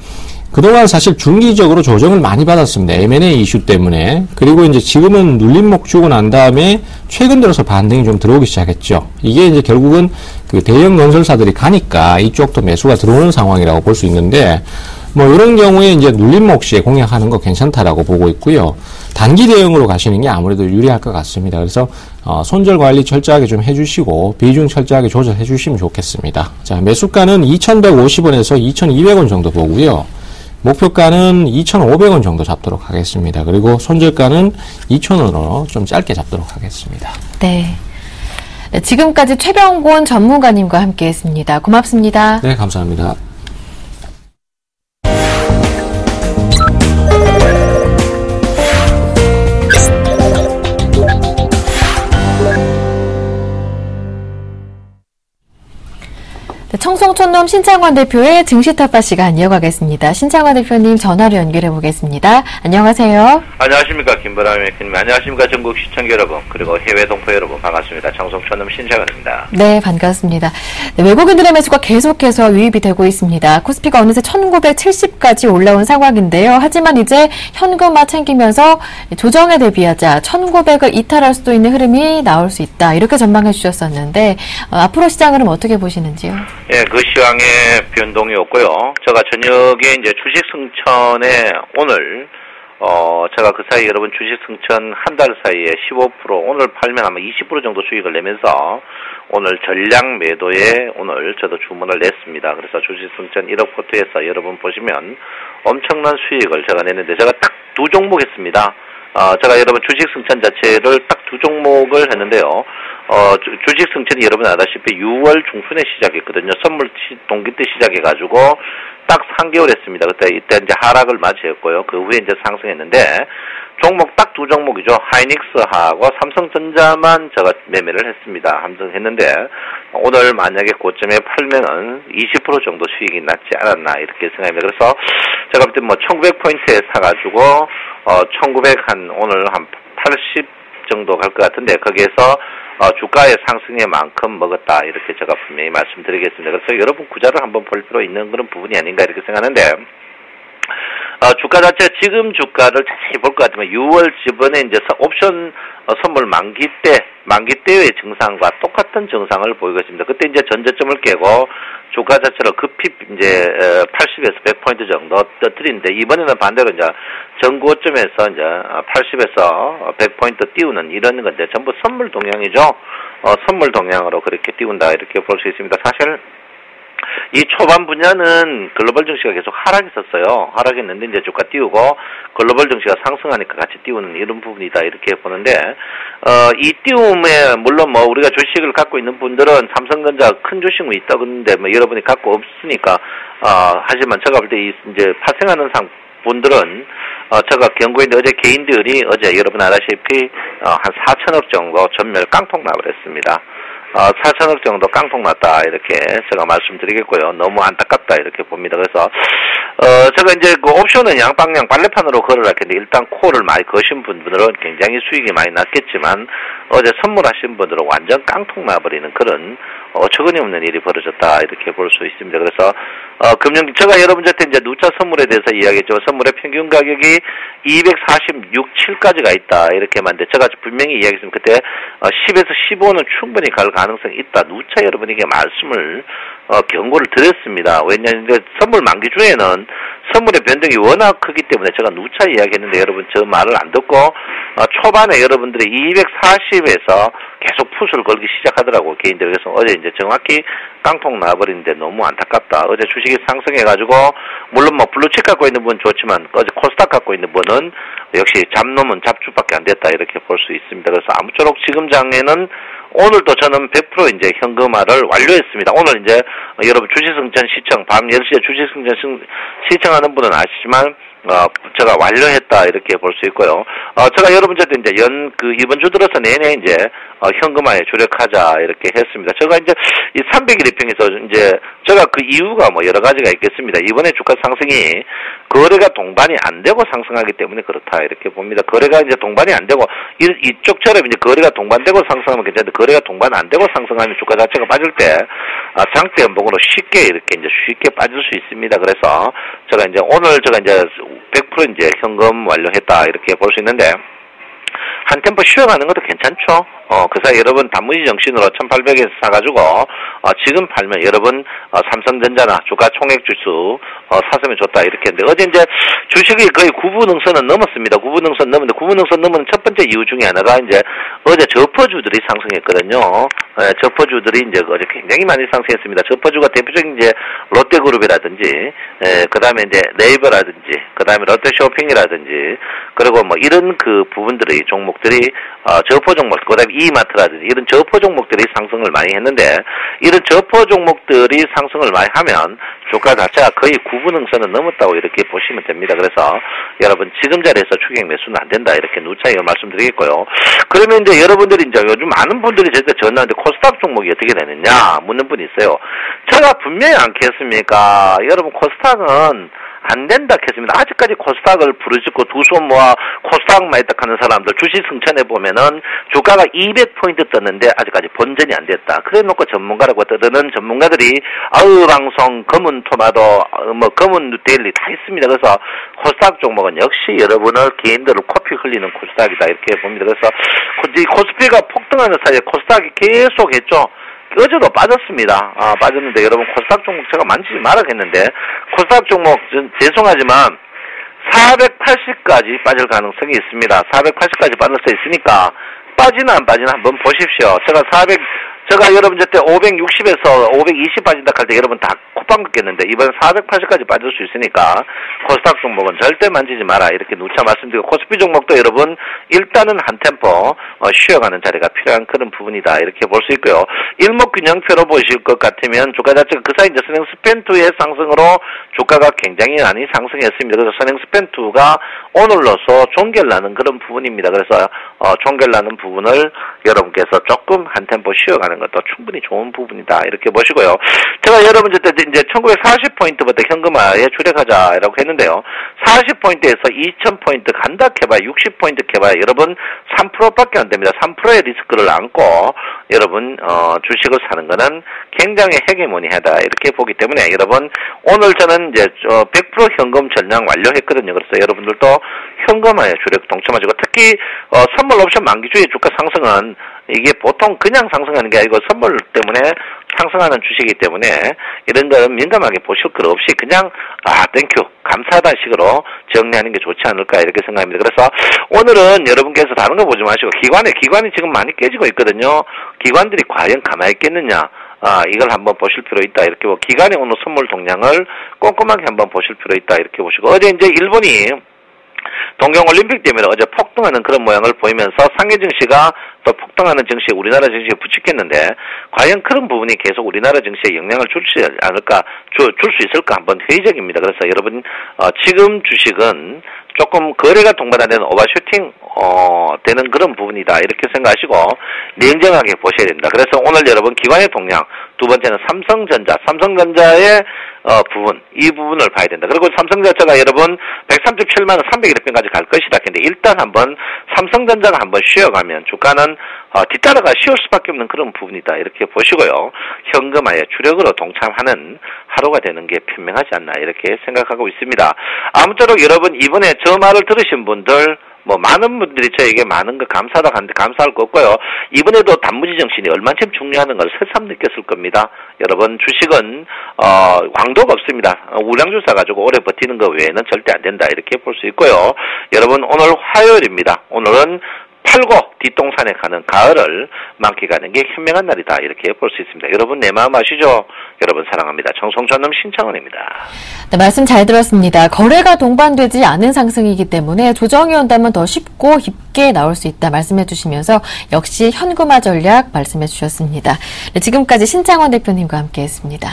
C: 그동안 사실 중기적으로 조정을 많이 받았습니다. M&A 이슈 때문에. 그리고 이제 지금은 눌림목 주고 난 다음에 최근 들어서 반등이 좀 들어오기 시작했죠. 이게 이제 결국은 그 대형 건설사들이 가니까 이쪽도 매수가 들어오는 상황이라고 볼 수 있는데 이런 경우에 이제 눌림목 시에 공략하는 거 괜찮다라고 보고 있고요. 단기 대응으로 가시는 게 아무래도 유리할 것 같습니다. 그래서 손절 관리 철저하게 좀 해주시고 비중 철저하게 조절해 주시면 좋겠습니다. 자, 매수가는 2,150원에서 2,200원 정도 보고요. 목표가는 2,500원 정도 잡도록 하겠습니다. 그리고 손절가는 2,000원으로 좀 짧게 잡도록 하겠습니다.
A: 네. 지금까지 최병곤 전문가님과 함께했습니다. 고맙습니다.
C: 네, 감사합니다.
A: 청송촌놈 신창원 대표의 증시타파 시간 이어가겠습니다. 신창원 대표님 전화로 연결해 보겠습니다. 안녕하세요.
D: 안녕하십니까. 김보람의 님 안녕하십니까. 전국 시청자 여러분 그리고 해외 동포 여러분 반갑습니다. 청송촌놈 신창원입니다.
A: 네, 반갑습니다. 네, 외국인들의 매수가 계속해서 유입이 되고 있습니다. 코스피가 어느새 1970까지 올라온 상황인데요. 하지만 이제 현금화 챙기면서 조정에 대비하자 1900을 이탈할 수도 있는 흐름이 나올 수 있다. 이렇게 전망해 주셨었는데 앞으로 시장을 어떻게 보시는지요?
D: 예, 그 시황에 변동이 없고요. 제가 저녁에 이제 주식 승천에 오늘 제가 그 사이 여러분 주식 승천 한 달 사이에 15% 오늘 팔면 아마 20% 정도 수익을 내면서 오늘 전량 매도에 오늘 저도 주문을 냈습니다. 그래서 주식 승천 1억 포트에서 여러분 보시면 엄청난 수익을 제가 냈는데 제가 딱 두 종목 했습니다. 제가 여러분 주식 승천 자체를 딱 두 종목을 했는데요. 주식 승천이 여러분 아다시피 6월 중순에 시작했거든요. 선물 동기 때 시작해가지고 딱 3개월 했습니다. 이때 이제 하락을 맞이했고요. 그 후에 이제 상승했는데 종목 딱 두 종목이죠. 하이닉스하고 삼성전자만 제가 매매를 했습니다. 함정했는데 오늘 만약에 고점에 팔면은 20% 정도 수익이 났지 않았나 이렇게 생각합니다. 그래서 제가 볼 때 뭐 1900포인트에 사가지고 1900 한 오늘 한 80 정도 갈 것 같은데 거기에서 주가의 상승의 만큼 먹었다 이렇게 제가 분명히 말씀드리겠습니다. 그래서 여러분 구자를 한번 볼 필요 있는 그런 부분이 아닌가 이렇게 생각하는데 주가 자체 지금 주가를 자세히 볼 것 같으면 6월 지번에 이제 옵션 선물 만기 때의 증상과 똑같은 증상을 보이고 있습니다. 그때 이제 전저점을 깨고 주가 자체를 급히 이제 80에서 100포인트 정도 떨어뜨리는데 이번에는 반대로 이제 전고점에서 이제 80에서 100포인트 띄우는 이런 건데 전부 선물 동향이죠. 선물 동향으로 그렇게 띄운다 이렇게 볼 수 있습니다. 사실 이 초반 분야는 글로벌 증시가 계속 하락했었어요. 하락했는데 이제 주가 띄우고 글로벌 증시가 상승하니까 같이 띄우는 이런 부분이다 이렇게 보는데 이 띄움에 물론 뭐 우리가 주식을 갖고 있는 분들은 삼성전자 큰 주식은 있다 그러는데 뭐 여러분이 갖고 없으니까 하지만 제가 볼 때 이제 파생하는 분들은 제가 경고인데 어제 개인들이 어제 여러분 아다시피 한 4천억 정도 전멸 깡통 나버렸습니다. 4천억 정도 깡통 났다 이렇게 제가 말씀드리겠고요. 너무 안타깝다 이렇게 봅니다. 그래서 제가 이제 그 옵션은 양방향 빨래판으로 걸으라 했는데 일단 콜을 많이 거신 분들은 굉장히 수익이 많이 났겠지만 어제 선물하신 분들은 완전 깡통 나버리는 그런 어처구니 없는 일이 벌어졌다 이렇게 볼 수 있습니다. 그래서 제가 여러분한테 이제 누차 선물에 대해서 이야기했죠. 선물의 평균 가격이 246, 7까지가 있다 이렇게만 했는데 제가 분명히 이야기했습니다. 그때 10에서 15는 충분히 갈 가능성이 있다. 누차 여러분에게 말씀을 경고를 드렸습니다. 왜냐하면 선물 만기 중에는 선물의 변동이 워낙 크기 때문에 제가 누차 이야기했는데 여러분 저 말을 안 듣고 초반에 여러분들이 240에서 계속 풋을 걸기 시작하더라고 개인들. 그래서 어제 이제 정확히 깡통 나버리는데 너무 안타깝다. 어제 주식이 상승해가지고 물론 뭐 블루칩 갖고 있는 분은 좋지만 어제 코스닥 갖고 있는 분은 역시 잡놈은 잡주밖에 안 됐다 이렇게 볼 수 있습니다. 그래서 아무쪼록 지금 장에는 오늘도 저는 100% 이제 현금화를 완료했습니다. 오늘 이제 여러분 주식승천 시청 밤 10시에 주식승천 시청하는 분은 아시지만 제가 완료했다 이렇게 볼 수 있고요. 제가 여러분들한테 이제 이번 주 들어서 내내 이제 현금화에 주력하자 이렇게 했습니다. 제가 이제 이 300일 입장에서 이제 제가 그 이유가 뭐 여러 가지가 있겠습니다. 이번에 주가 상승이 거래가 동반이 안 되고 상승하기 때문에 그렇다 이렇게 봅니다. 거래가 이제 동반이 안 되고 이쪽처럼 이제 거래가 동반되고 상승하면 괜찮은데 거래가 동반 안 되고 상승하면 주가 자체가 빠질 때 장대 연봉으로 쉽게 빠질 수 있습니다. 그래서 제가 이제 오늘 제가 이제 100% 이제 현금 완료했다 이렇게 볼 수 있는데 한 템포 쉬어가는 것도 괜찮죠. 그 사이 여러분 단무지 정신으로 1800에서 사가지고 지금 팔면 여러분 삼성전자나 주가 총액 지수 사서면 좋다 이렇게 했는데 어제 이제 주식이 거의 9분응선은 넘었습니다. 9분응선 넘었는데 9분응선 넘은 첫 번째 이유 중에 하나가 이제 어제 저퍼주들이 상승했거든요. 저퍼주들이 이제 어제 굉장히 많이 상승했습니다. 저퍼주가 대표적인 이제 롯데그룹이라든지 그 다음에 이제 네이버라든지 그 다음에 롯데쇼핑이라든지 그리고 뭐 이런 그 부분들이 종목들이 저퍼 종목 그 다음에 이마트라든지 이런 저퍼 종목들이 상승을 많이 했는데 이런 저퍼 종목들이 상승을 많이 하면 주가 자체가 거의 9분응선은 넘었다고 이렇게 보시면 됩니다. 그래서 여러분 지금 자리에서 추격 매수는 안 된다 이렇게 누차 말씀드리겠고요. 그러면 이제 여러분들이 이제 요즘 많은 분들이 저한테 전화하는데 코스닥 종목이 어떻게 되느냐 묻는 분이 있어요. 제가 분명히 않겠습니까? 여러분 코스닥은 안 된다 했습니다. 아직까지 코스닥을 부르짖고 두 손 모아 코스닥만 있다 하는 사람들 주식 승천해 보면은 주가가 200포인트 떴는데 아직까지 본전이 안 됐다. 그래 놓고 전문가라고 떠드는 전문가들이 방송, 검은 토마토, 뭐 검은 데일리 다 있습니다. 그래서 코스닥 종목은 역시 여러분을 개인들을 코피 흘리는 코스닥이다 이렇게 봅니다. 그래서 이 코스피가 폭등하는 사이에 코스닥이 계속 했죠. 어제도 빠졌습니다. 빠졌는데 여러분 코스닥 종목 제가 만지지 말아야겠는데 코스닥 종목 죄송하지만 480까지 빠질 가능성이 있습니다. 480까지 빠질 수 있으니까 빠지나 안 빠지나 한번 보십시오. 제가 여러분 그때 560에서 520 빠진다 할 때 여러분 다 콧방 긋겠는데 이번 480까지 빠질 수 있으니까 코스닥 종목은 절대 만지지 마라 이렇게 누차 말씀드리고 코스피 종목도 여러분 일단은 한 템포 쉬어가는 자리가 필요한 그런 부분이다 이렇게 볼 수 있고요. 일목균형표로 보실 것 같으면 주가 자체가 그 사이 이제 선행스펜2의 상승으로 주가가 굉장히 많이 상승했습니다. 그래서 선행스펜2가 오늘로서 종결나는 그런 부분입니다. 그래서 종결나는 부분을 여러분께서 조금 한 템포 쉬어가는 것도 충분히 좋은 부분이다 이렇게 보시고요. 제가 여러분 이제 1940포인트부터 현금화에 주력하자라고 했는데요. 40포인트에서 2000포인트 간다 해봐야 60포인트 해봐야 여러분 3%밖에 안 됩니다. 3%의 리스크를 안고 여러분 주식을 사는 거는 굉장히 헤게모니하다 이렇게 보기 때문에 여러분 오늘 저는 이제 100% 현금 전량 완료했거든요. 그래서 여러분들도 현금화에 주력 동참하시고 특히 선물 옵션 만기주의 주가 상승은 이게 보통 그냥 상승하는 게 아니고 선물 때문에 상승하는 주식이기 때문에 이런 거는 민감하게 보실 것 없이 그냥 땡큐 감사하다는 식으로 정리하는 게 좋지 않을까 이렇게 생각합니다. 그래서 오늘은 여러분께서 다른 거 보지 마시고 기관이 지금 많이 깨지고 있거든요. 기관들이 과연 가만히 있겠느냐 이걸 한번 보실 필요 있다 이렇게 보고 기관의 오늘 선물 동향을 꼼꼼하게 한번 보실 필요 있다 이렇게 보시고 어제 이제 일본이 동경올림픽 때문에 어제 폭등하는 그런 모양을 보이면서 상해 증시가 또 폭등하는 증시에 우리나라 증시에 부추겼는데 과연 그런 부분이 계속 우리나라 증시에 영향을 줄 수 있을까 한번 회의적입니다. 그래서 여러분 지금 주식은 조금 거래가 동반되는 오버슈팅 되는 그런 부분이다 이렇게 생각하시고 냉정하게 보셔야 됩니다. 그래서 오늘 여러분 기관의 동향 두 번째는 삼성전자의 부분 이 부분을 봐야 된다. 그리고 삼성전자가 여러분 137만 원 301평까지 갈 것이다. 근데 일단 한번 삼성전자가 한번 쉬어가면 주가는 뒤따라가 쉬울 수밖에 없는 그런 부분이다 이렇게 보시고요. 현금화에 주력으로 동참하는 하루가 되는 게 분명하지 않나 이렇게 생각하고 있습니다. 아무쪼록 여러분 이번에 저 말을 들으신 분들 많은 분들이 저에게 많은 거 감사하다 하는데 감사할 거 없고요. 이번에도 단무지 정신이 얼마큼 중요한 걸 새삼 느꼈을 겁니다. 여러분 주식은 왕도가 없습니다. 우량주 사가지고 오래 버티는 거 외에는 절대 안 된다 이렇게 볼 수 있고요. 여러분 오늘 화요일입니다. 오늘은 팔고 뒷동산에 가는 가을을 만끽하는 게 현명한 날이다 이렇게 볼 수 있습니다. 여러분 내 마음 아시죠? 여러분 사랑합니다. 청송전남 신창원입니다.
A: 네, 말씀 잘 들었습니다. 거래가 동반되지 않은 상승이기 때문에 조정이 온다면 더 쉽고 깊게 나올 수 있다 말씀해 주시면서 역시 현금화 전략 말씀해 주셨습니다. 네, 지금까지 신창원 대표님과 함께했습니다.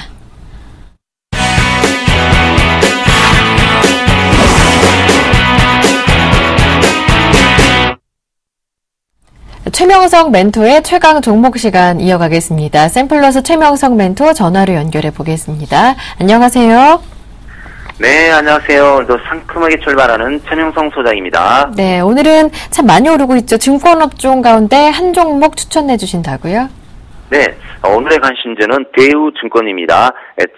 A: 최명성 멘토의 최강 종목 시간 이어가겠습니다. 샘플러스 최명성 멘토 전화로 연결해 보겠습니다. 안녕하세요.
E: 네, 안녕하세요. 오늘도 상큼하게 출발하는 최명성 소장입니다.
A: 네, 오늘은 참 많이 오르고 있죠. 증권업종 가운데 한 종목 추천해 주신다고요?
E: 네, 오늘의 관심주는 대우증권입니다.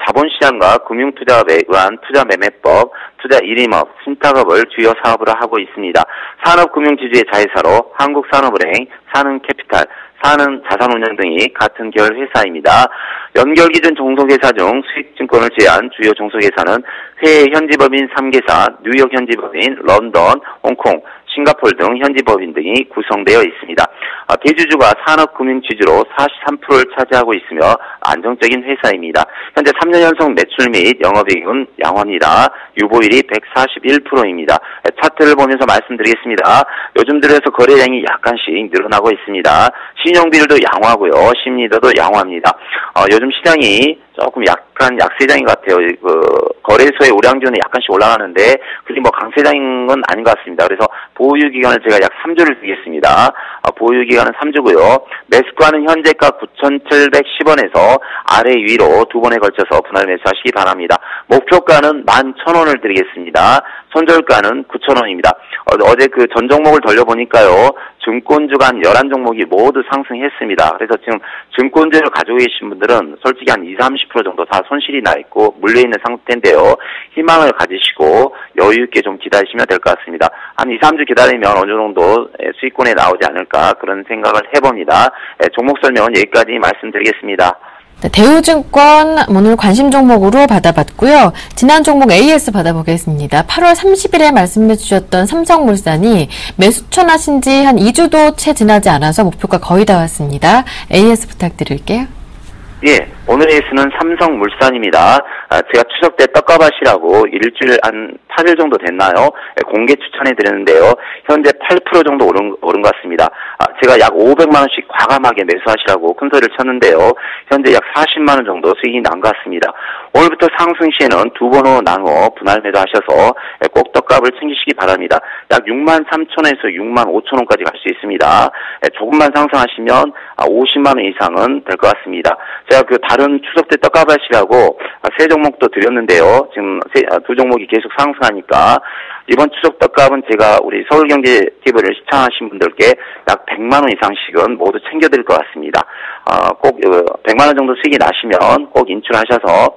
E: 자본시장과 금융투자업에 의한 투자매매법, 투자 일임업, 신탁업을 주요 사업으로 하고 있습니다. 산업금융지주의 자회사로 한국산업은행, 산은캐피탈, 산은자산운용 등이 같은 계열 회사입니다. 연결기준 종속회사 중 수익증권을 제한 주요 종속회사는 해외 현지법인 3개사, 뉴욕 현지법인, 런던, 홍콩, 싱가포르 등 현지법인 등이 구성되어 있습니다. 대주주가 산업금융지주로 43%를 차지하고 있으며 안정적인 회사입니다. 현재 3년 연속 매출 및 영업이익은 양호합니다. 유보율이 141%입니다. 차트를 보면서 말씀드리겠습니다. 요즘 들어서 거래량이 약간씩 늘어나고 있습니다. 신용비율도 양호하고요. 심리도도 양호합니다. 요즘 시장이 조금 약간 약세장인 것 같아요. 거래소의 우량주는 약간씩 올라가는데 그게 강세장인 건 아닌 것 같습니다. 그래서 보유 기간을 제가 약 3주를 드리겠습니다. 보유 기간은 3주고요. 매수가는 현재가 9,710원에서 아래 위로 두 번에 걸쳐서 분할 매수하시기 바랍니다. 목표가는 11,000원을 드리겠습니다. 손절가는 9,000원입니다. 어제 그 전 종목을 돌려보니까요. 증권주가 한 11종목이 모두 상승했습니다. 그래서 지금 증권주를 가지고 계신 분들은 솔직히 한 20-30% 정도 다 손실이 나 있고 물려있는 상태인데요. 희망을 가지시고 여유있게 좀 기다리시면 될 것 같습니다. 한 2-3주 기다리면 어느 정도 수익권에 나오지 않을까 그런 생각을 해봅니다. 종목 설명은 여기까지 말씀드리겠습니다.
A: 네, 대우증권 오늘 관심 종목으로 받아봤고요. 지난 종목 AS 받아보겠습니다. 8월 30일에 말씀해 주셨던 삼성물산이 매수 추천하신 지 한 2주도 채 지나지 않아서 목표가 거의 다 왔습니다. AS 부탁드릴게요.
E: 예, 오늘 에이스는 삼성물산입니다. 제가 추석 때 떡가밭이라고 일주일 한 8일 정도 됐나요? 공개 추천해드렸는데요. 현재 8% 정도 오른 것 같습니다. 제가 약 500만원씩 과감하게 매수하시라고 큰 소리를 쳤는데요. 현재 약 40만원 정도 수익이 난 것 같습니다. 오늘부터 상승 시에는 두 번호 나눠 분할 매도하셔서 꼭 떡값을 챙기시기 바랍니다. 약 63,000원에서 65,000원까지 갈 수 있습니다. 조금만 상승하시면 50만원 이상은 될 것 같습니다. 제가 그 다른 추석 때 떡값하시라고 세 종목도 드렸는데요. 지금 두 종목이 계속 상승하니까 이번 추석 떡값은 제가 우리 서울경제TV를 시청하신 분들께 약 100만원 이상씩은 모두 챙겨드릴 것 같습니다. 꼭 100만원 정도 수익이 나시면 꼭 인출하셔서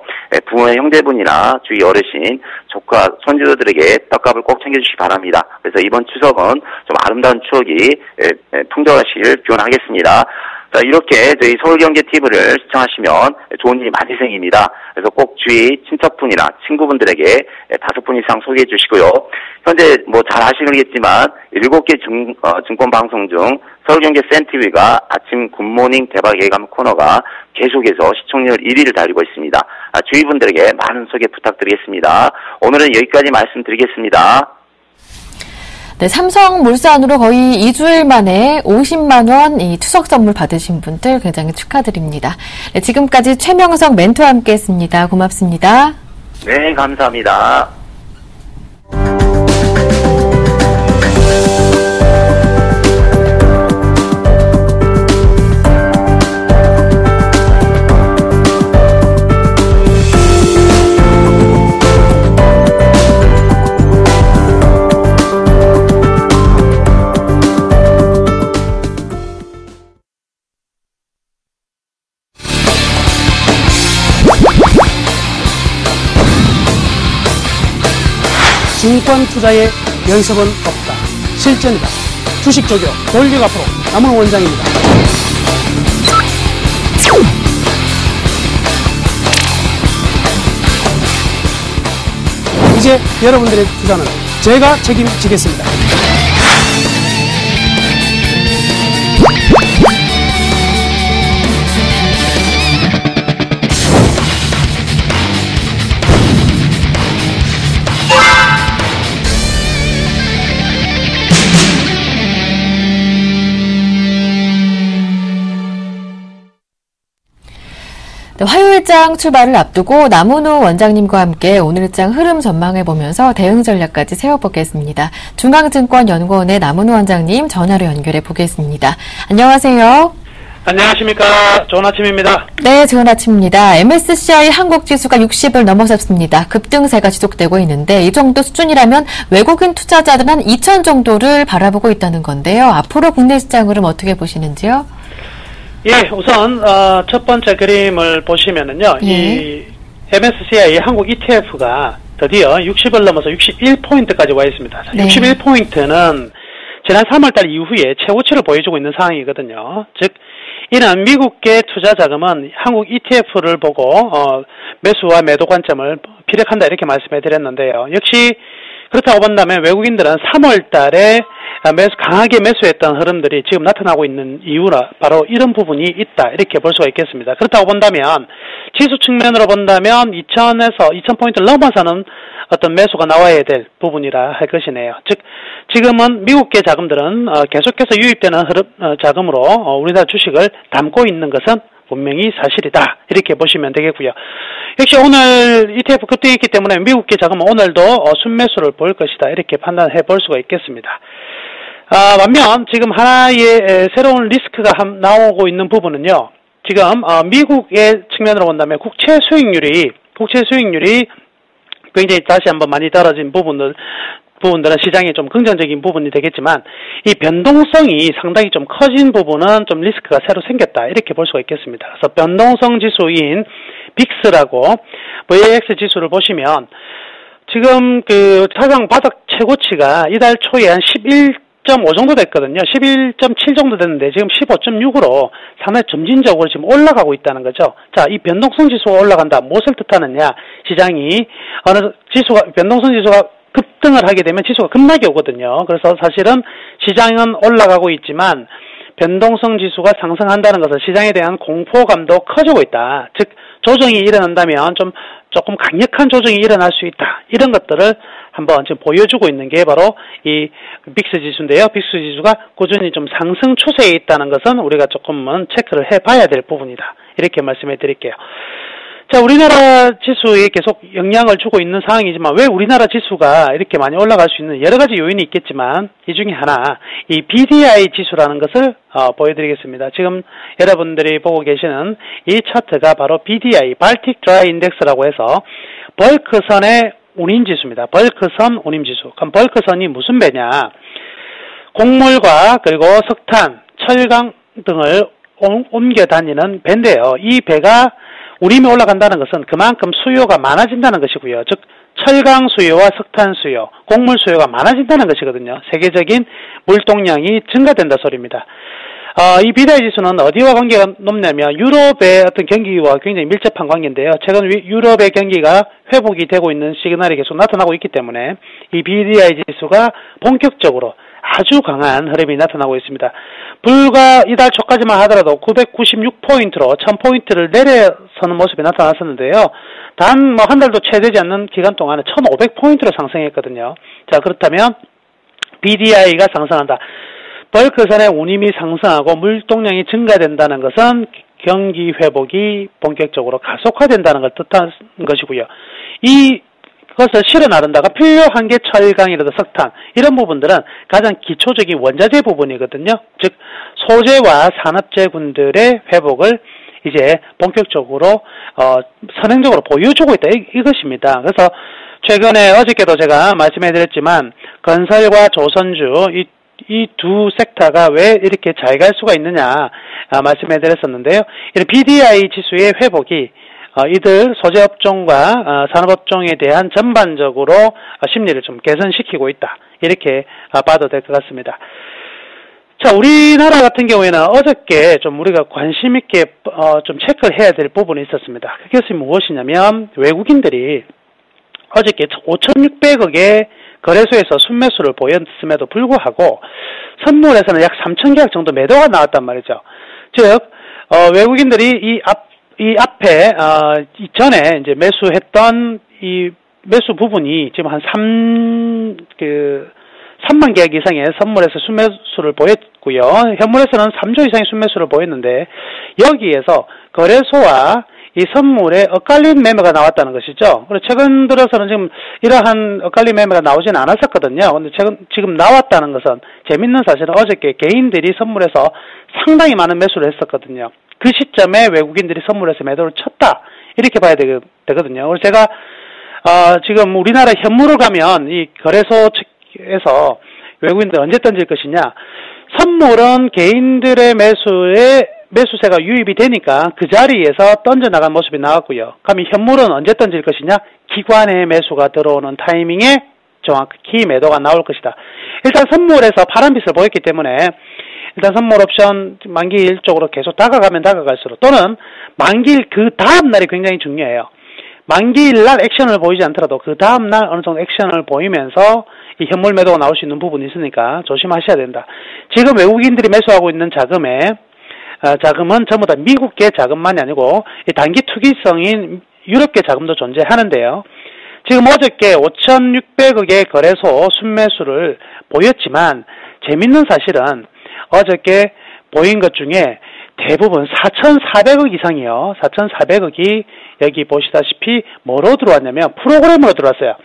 E: 부모의 형제분이나 주위 어르신, 조카, 손주들에게 떡값을 꼭 챙겨주시기 바랍니다. 그래서 이번 추석은 좀 아름다운 추억이 풍족하시길 기원하겠습니다. 자, 이렇게 저희 서울경제TV를 시청하시면 좋은 일이 많이 생깁니다. 그래서 꼭 주위 친척분이나 친구분들에게 5분 이상 소개해 주시고요. 현재 뭐 잘 아시겠지만 7개 증권 방송 중 서울경제센TV가 아침 굿모닝 대박 예감 코너가 계속해서 시청률 1위를 달리고 있습니다. 주위 분들에게 많은 소개 부탁드리겠습니다. 오늘은 여기까지 말씀드리겠습니다.
A: 네, 삼성물산으로 거의 2주일 만에 50만 원 이 추석 선물 받으신 분들 굉장히 축하드립니다. 네, 지금까지 최명석 멘토와 함께했습니다. 고맙습니다.
E: 네, 감사합니다.
F: 증권 투자의 연습은 없다. 실전이다. 주식 조교 권력 앞으로 남은 원장입니다. 이제 여러분들의 투자는 제가 책임지겠습니다.
A: 네, 화요일장 출발을 앞두고 남은호 원장님과 함께 오늘장 흐름 전망해보면서 대응 전략까지 세워보겠습니다. 중앙증권연구원의 남은호 원장님 전화로 연결해 보겠습니다. 안녕하세요.
G: 안녕하십니까. 좋은 아침입니다.
A: 네, 좋은 아침입니다. MSCI 한국지수가 60을 넘어섰습니다. 급등세가 지속되고 있는데 이 정도 수준이라면 외국인 투자자들은 한 2천 정도를 바라보고 있다는 건데요. 앞으로 국내 시장 흐름 어떻게 보시는지요?
G: 예, 우선 첫 번째 그림을 보시면은요. 이 MSCI 한국 ETF가 드디어 60을 넘어서 61포인트까지 와 있습니다. 자, 61포인트는 지난 3월달 이후에 최고치를 보여주고 있는 상황이거든요. 즉 이는 미국계 투자 자금은 한국 ETF를 보고 매수와 매도 관점을 피력한다 이렇게 말씀해 드렸는데요. 역시 그렇다고 본다면 외국인들은 3월 달에 강하게 매수했던 흐름들이 지금 나타나고 있는 이유라 바로 이런 부분이 있다 이렇게 볼 수가 있겠습니다. 그렇다고 본다면 지수 측면으로 본다면 2000포인트를 넘어서는 어떤 매수가 나와야 될 부분이라 할 것이네요. 즉 지금은 미국계 자금들은 계속해서 유입되는 자금으로 우리나라 주식을 담고 있는 것은 분명히 사실이다 이렇게 보시면 되겠고요. 역시 오늘 ETF 급등했기 때문에 미국계 자금은 오늘도 순매수를 볼 것이다 이렇게 판단해 볼 수가 있겠습니다. 반면 지금 하나의 새로운 리스크가 나오고 있는 부분은요. 지금 미국의 측면으로 본다면 국채 수익률이 굉장히 다시 한번 많이 떨어진 부분들은 시장에 좀 긍정적인 부분이 되겠지만 이 변동성이 상당히 좀 커진 부분은 좀 리스크가 새로 생겼다 이렇게 볼 수가 있겠습니다. 그래서 변동성 지수인 빅스라고 VIX 지수를 보시면 지금 그 사상 바닥 최고치가 이달 초에 한 11.5 정도 됐거든요. 11.7 정도 됐는데 지금 15.6으로 상당히 점진적으로 지금 올라가고 있다는 거죠. 자, 이 변동성 지수가 올라간다. 무엇을 뜻하느냐? 시장이 어느 지수가 변동성 지수가 급등을 하게 되면 지수가 급락이 오거든요. 그래서 사실은 시장은 올라가고 있지만 변동성 지수가 상승한다는 것은 시장에 대한 공포감도 커지고 있다. 즉 조정이 일어난다면 조금 강력한 조정이 일어날 수 있다. 이런 것들을 한번 지금 보여주고 있는 게 바로 이 빅스 지수인데요. 빅스 지수가 꾸준히 좀 상승 추세에 있다는 것은 우리가 조금은 체크를 해봐야 될 부분이다. 이렇게 말씀해 드릴게요. 자, 우리나라 지수에 계속 영향을 주고 있는 상황이지만 왜 우리나라 지수가 이렇게 많이 올라갈 수 있는 여러 가지 요인이 있겠지만 이 중에 하나, 이 BDI 지수라는 것을 보여드리겠습니다. 지금 여러분들이 보고 계시는 이 차트가 바로 BDI, 발틱 드라이 인덱스라고 해서 벌크선의 운임지수입니다. 벌크선 운임지수. 그럼 벌크선이 무슨 배냐? 곡물과 그리고 석탄, 철강 등을 옮겨 다니는 배인데요. 이 배가 운임이 올라간다는 것은 그만큼 수요가 많아진다는 것이고요. 즉 철강 수요와 석탄 수요, 곡물 수요가 많아진다는 것이거든요. 세계적인 물동량이 증가된다 소리입니다. 이 BDI 지수는 어디와 관계가 높냐면 유럽의 어떤 경기와 굉장히 밀접한 관계인데요. 최근 유럽의 경기가 회복이 되고 있는 시그널이 계속 나타나고 있기 때문에 이 BDI 지수가 본격적으로 아주 강한 흐름이 나타나고 있습니다. 불과 이달 초까지만 하더라도 996포인트로 1000포인트를 내려서는 모습이 나타났었는데요. 단 뭐 한 달도 채 되지 않는 기간 동안에 1500포인트로 상승했거든요. 자, 그렇다면 BDI가 상승한다. 벌크선의 운임이 상승하고 물동량이 증가된다는 것은 경기 회복이 본격적으로 가속화된다는 걸 뜻하는 것이고요. 그것을 실어 나른다가 필요한 게 철강이라도 석탄 이런 부분들은 가장 기초적인 원자재 부분이거든요. 즉 소재와 산업재군들의 회복을 이제 본격적으로 선행적으로 보여주고 있다 이것입니다. 그래서 최근에 어저께도 제가 말씀해드렸지만 건설과 조선주 이 두 섹터가 왜 이렇게 잘 갈 수가 있느냐 말씀해드렸었는데요. 이런 BDI 지수의 회복이 이들 소재업종과 산업업종에 대한 전반적으로 심리를 좀 개선시키고 있다. 이렇게 봐도 될 것 같습니다. 자, 우리나라 같은 경우에는 어저께 좀 우리가 관심 있게 좀 체크를 해야 될 부분이 있었습니다. 그것이 무엇이냐면 외국인들이 어저께 5,600억의 거래소에서 순매수를 보였음에도 불구하고 선물에서는 약 3,000계약 정도 매도가 나왔단 말이죠. 즉 외국인들이 이 앞에 이전에 이제 매수했던 이 매수 부분이 지금 한 3만 계약 이상의 선물에서 순매수를 보였고요. 현물에서는 3조 이상의 순매수를 보였는데 여기에서 거래소와 이 선물에 엇갈린 매매가 나왔다는 것이죠. 그리고 최근 들어서는 지금 이러한 엇갈린 매매가 나오지는 않았었거든요. 근데 지금 나왔다는 것은 재밌는 사실은 어저께 개인들이 선물에서 상당히 많은 매수를 했었거든요. 그 시점에 외국인들이 선물에서 매도를 쳤다. 이렇게 봐야 되거든요. 그래서 제가 지금 우리나라 현물을 가면 이 거래소 측에서 외국인들 언제 던질 것이냐. 선물은 개인들의 매수세가 유입이 되니까 그 자리에서 던져나간 모습이 나왔고요. 그럼 이 현물은 언제 던질 것이냐? 기관의 매수가 들어오는 타이밍에 정확히 매도가 나올 것이다. 일단 선물에서 파란빛을 보였기 때문에 일단 선물 옵션 만기일 쪽으로 계속 다가가면 다가갈수록 또는 만기일 그 다음날이 굉장히 중요해요. 만기일날 액션을 보이지 않더라도 그 다음날 어느 정도 액션을 보이면서 이 현물 매도가 나올 수 있는 부분이 있으니까 조심하셔야 된다. 지금 외국인들이 매수하고 있는 자금은 전부 다 미국계 자금만이 아니고 이 단기 투기성인 유럽계 자금도 존재하는데요. 지금 어저께 5,600억의 거래소 순매수를 보였지만 재밌는 사실은 어저께 보인 것 중에 대부분 4,400억 이상이요. 4,400억이 여기 보시다시피 뭐로 들어왔냐면 프로그램으로 들어왔어요.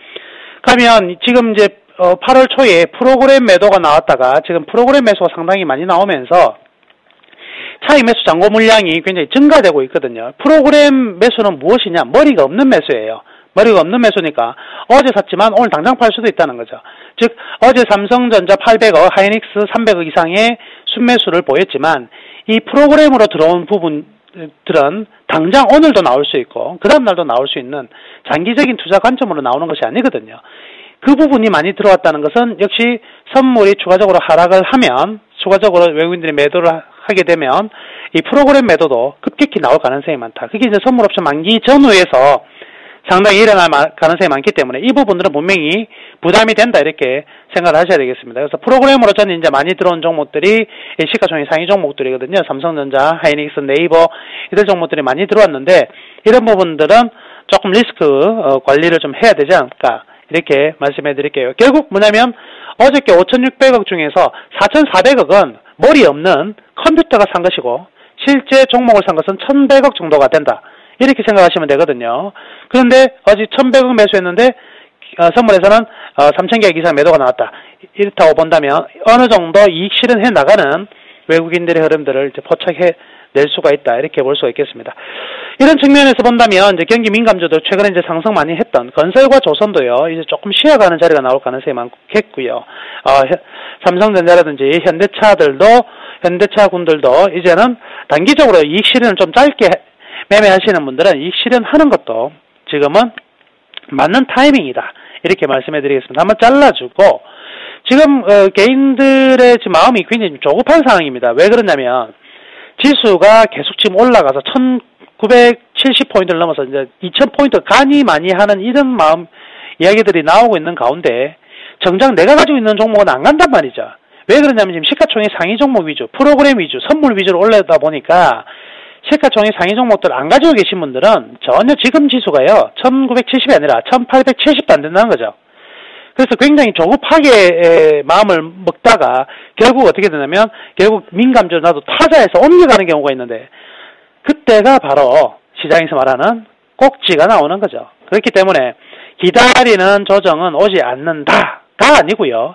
G: 그러면 지금 이제 8월 초에 프로그램 매도가 나왔다가 지금 프로그램 매수가 상당히 많이 나오면서 차익 매수 잔고 물량이 굉장히 증가되고 있거든요. 프로그램 매수는 무엇이냐? 머리가 없는 매수예요. 머리가 없는 매수니까 어제 샀지만 오늘 당장 팔 수도 있다는 거죠. 즉 어제 삼성전자 800억, 하이닉스 300억 이상의 순매수를 보였지만 이 프로그램으로 들어온 부분들은 당장 오늘도 나올 수 있고 그 다음 날도 나올 수 있는 장기적인 투자 관점으로 나오는 것이 아니거든요. 그 부분이 많이 들어왔다는 것은 역시 선물이 추가적으로 하락을 하면, 추가적으로 외국인들이 매도를 하게 되면 이 프로그램 매도도 급격히 나올 가능성이 많다. 그게 이제 선물 옵션 만기 전후에서 상당히 일어날 가능성이 많기 때문에 이 부분들은 분명히 부담이 된다, 이렇게 생각을 하셔야 되겠습니다. 그래서 프로그램으로 저는 이제 많이 들어온 종목들이 시가총액 상위 종목들이거든요. 삼성전자, 하이닉스, 네이버 이런 종목들이 많이 들어왔는데 이런 부분들은 조금 리스크 관리를 좀 해야 되지 않을까, 이렇게 말씀해 드릴게요. 결국 뭐냐면 어저께 5,600억 중에서 4,400억은 머리 없는 컴퓨터가 산 것이고 실제 종목을 산 것은 1,100억 정도가 된다, 이렇게 생각하시면 되거든요. 그런데 어제 1,100억 매수했는데 선물에서는 3,000개 이상 매도가 나왔다, 이렇다고 본다면 어느 정도 이익 실현해 나가는 외국인들의 흐름들을 이제 포착해 낼 수가 있다, 이렇게 볼 수가 있겠습니다. 이런 측면에서 본다면 이제 경기 민감주도 최근에 이제 상승 많이 했던 건설과 조선도요, 이제 조금 쉬어가는 자리가 나올 가능성이 많겠고요. 삼성전자라든지 현대차군들도 이제는 단기적으로 이익 실현을 좀 짧게 매매하시는 분들은 이익 실현하는 것도 지금은 맞는 타이밍이다, 이렇게 말씀해 드리겠습니다. 한번 잘라주고, 지금 개인들의 지금 마음이 굉장히 조급한 상황입니다. 왜 그러냐면 지수가 계속 지금 올라가서 1970포인트를 넘어서 이제 2000포인트 가니 많이 하는 이런 마음 이야기들이 나오고 있는 가운데 정작 내가 가지고 있는 종목은 안 간단 말이죠. 왜 그러냐면 지금 시가총액 상위 종목 위주, 프로그램 위주, 선물 위주로 올라다 보니까 시가총액 상위 종목들 안 가지고 계신 분들은 전혀 지금 지수가요 1970이 아니라 1870도 안 된다는 거죠. 그래서 굉장히 조급하게 마음을 먹다가 결국 어떻게 되냐면 결국 민감주 나도 타자에서 옮겨가는 경우가 있는데 그때가 바로 시장에서 말하는 꼭지가 나오는 거죠. 그렇기 때문에 기다리는 조정은 오지 않는다가 아니고요.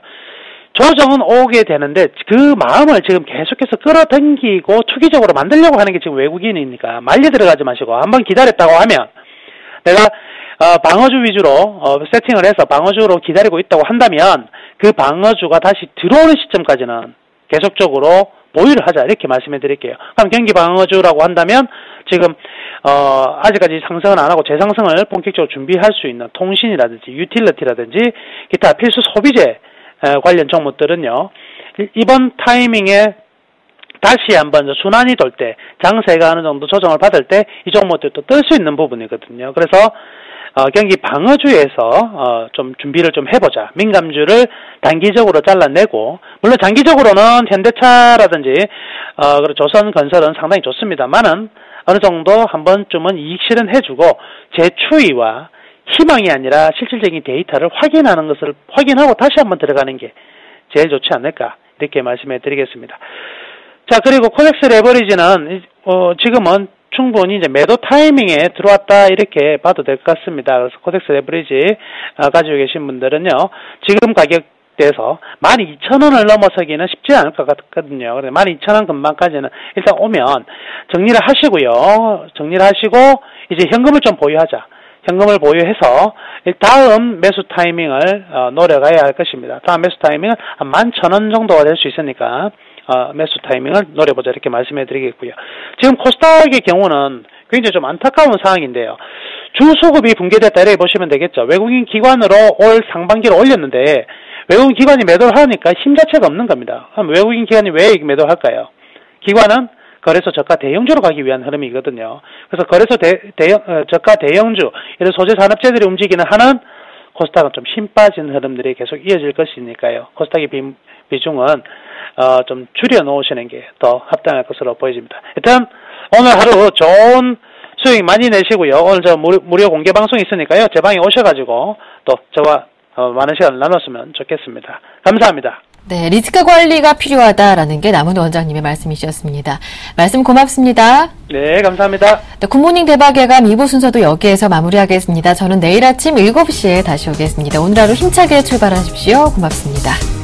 G: 조정은 오게 되는데 그 마음을 지금 계속해서 끌어당기고 투기적으로 만들려고 하는 게 지금 외국인이니까 말려 들어가지 마시고 한번 기다렸다고 하면 내가 방어주 위주로 세팅을 해서 방어주로 기다리고 있다고 한다면 그 방어주가 다시 들어오는 시점까지는 계속적으로 보유를 하자, 이렇게 말씀해 드릴게요. 그럼 경기 방어주라고 한다면 지금 아직까지 상승은 안 하고 재상승을 본격적으로 준비할 수 있는 통신이라든지 유틸리티라든지 기타 필수 소비재 관련 종목들은요, 이번 타이밍에 다시 한번 순환이 돌 때, 장세가 어느 정도 조정을 받을 때 이 종목들도 뜰 수 있는 부분이거든요. 그래서 경기 방어주에서 좀 준비를 좀 해보자. 민감주를 단기적으로 잘라내고, 물론 장기적으로는 현대차라든지 그리고 조선건설은 상당히 좋습니다만은 어느 정도 한 번쯤은 이익 실현해주고 재추이와 희망이 아니라 실질적인 데이터를 확인하는 것을 확인하고 다시 한번 들어가는 게 제일 좋지 않을까, 이렇게 말씀해 드리겠습니다. 자, 그리고 코덱스 레버리지는 지금은 충분히 이제 매도 타이밍에 들어왔다, 이렇게 봐도 될 것 같습니다. 그래서 코덱스 레버리지 가지고 계신 분들은요, 지금 가격대에서 12,000원을 넘어서기는 쉽지 않을 것 같거든요. 그래서 12,000원 근방까지는 일단 오면 정리를 하시고요. 정리를 하시고 이제 현금을 좀 보유하자. 현금을 보유해서 다음 매수 타이밍을 노려가야 할 것입니다. 다음 매수 타이밍은 한 11,000원 정도가 될 수 있으니까 매수 타이밍을 노려보자, 이렇게 말씀해 드리겠고요. 지금 코스닥의 경우는 굉장히 좀 안타까운 상황인데요. 주수급이 붕괴됐다, 이렇게 보시면 되겠죠. 외국인 기관으로 올 상반기를 올렸는데 외국인 기관이 매도를 하니까 힘 자체가 없는 겁니다. 그럼 외국인 기관이 왜 매도를 할까요? 기관은 거래소 저가 대형주로 가기 위한 흐름이거든요. 그래서 거래소 저가 대형주, 이런 소재 산업재들이 움직이는 하는 코스닥은 좀 힘 빠진 흐름들이 계속 이어질 것이니까요. 코스닥의 비중은 좀 줄여 놓으시는 게 더 합당할 것으로 보여집니다. 일단 오늘 하루 좋은 수익 많이 내시고요. 오늘 저 무료 공개 방송이 있으니까요. 제 방에 오셔가지고 또 저와 많은 시간을 나눴으면 좋겠습니다. 감사합니다.
A: 네, 리스크 관리가 필요하다라는 게 남은 원장님의 말씀이셨습니다. 말씀 고맙습니다.
G: 네, 감사합니다.
A: 네, 굿모닝 대박예감 2부 순서도 여기에서 마무리하겠습니다. 저는 내일 아침 7시에 다시 오겠습니다. 오늘 하루 힘차게 출발하십시오. 고맙습니다.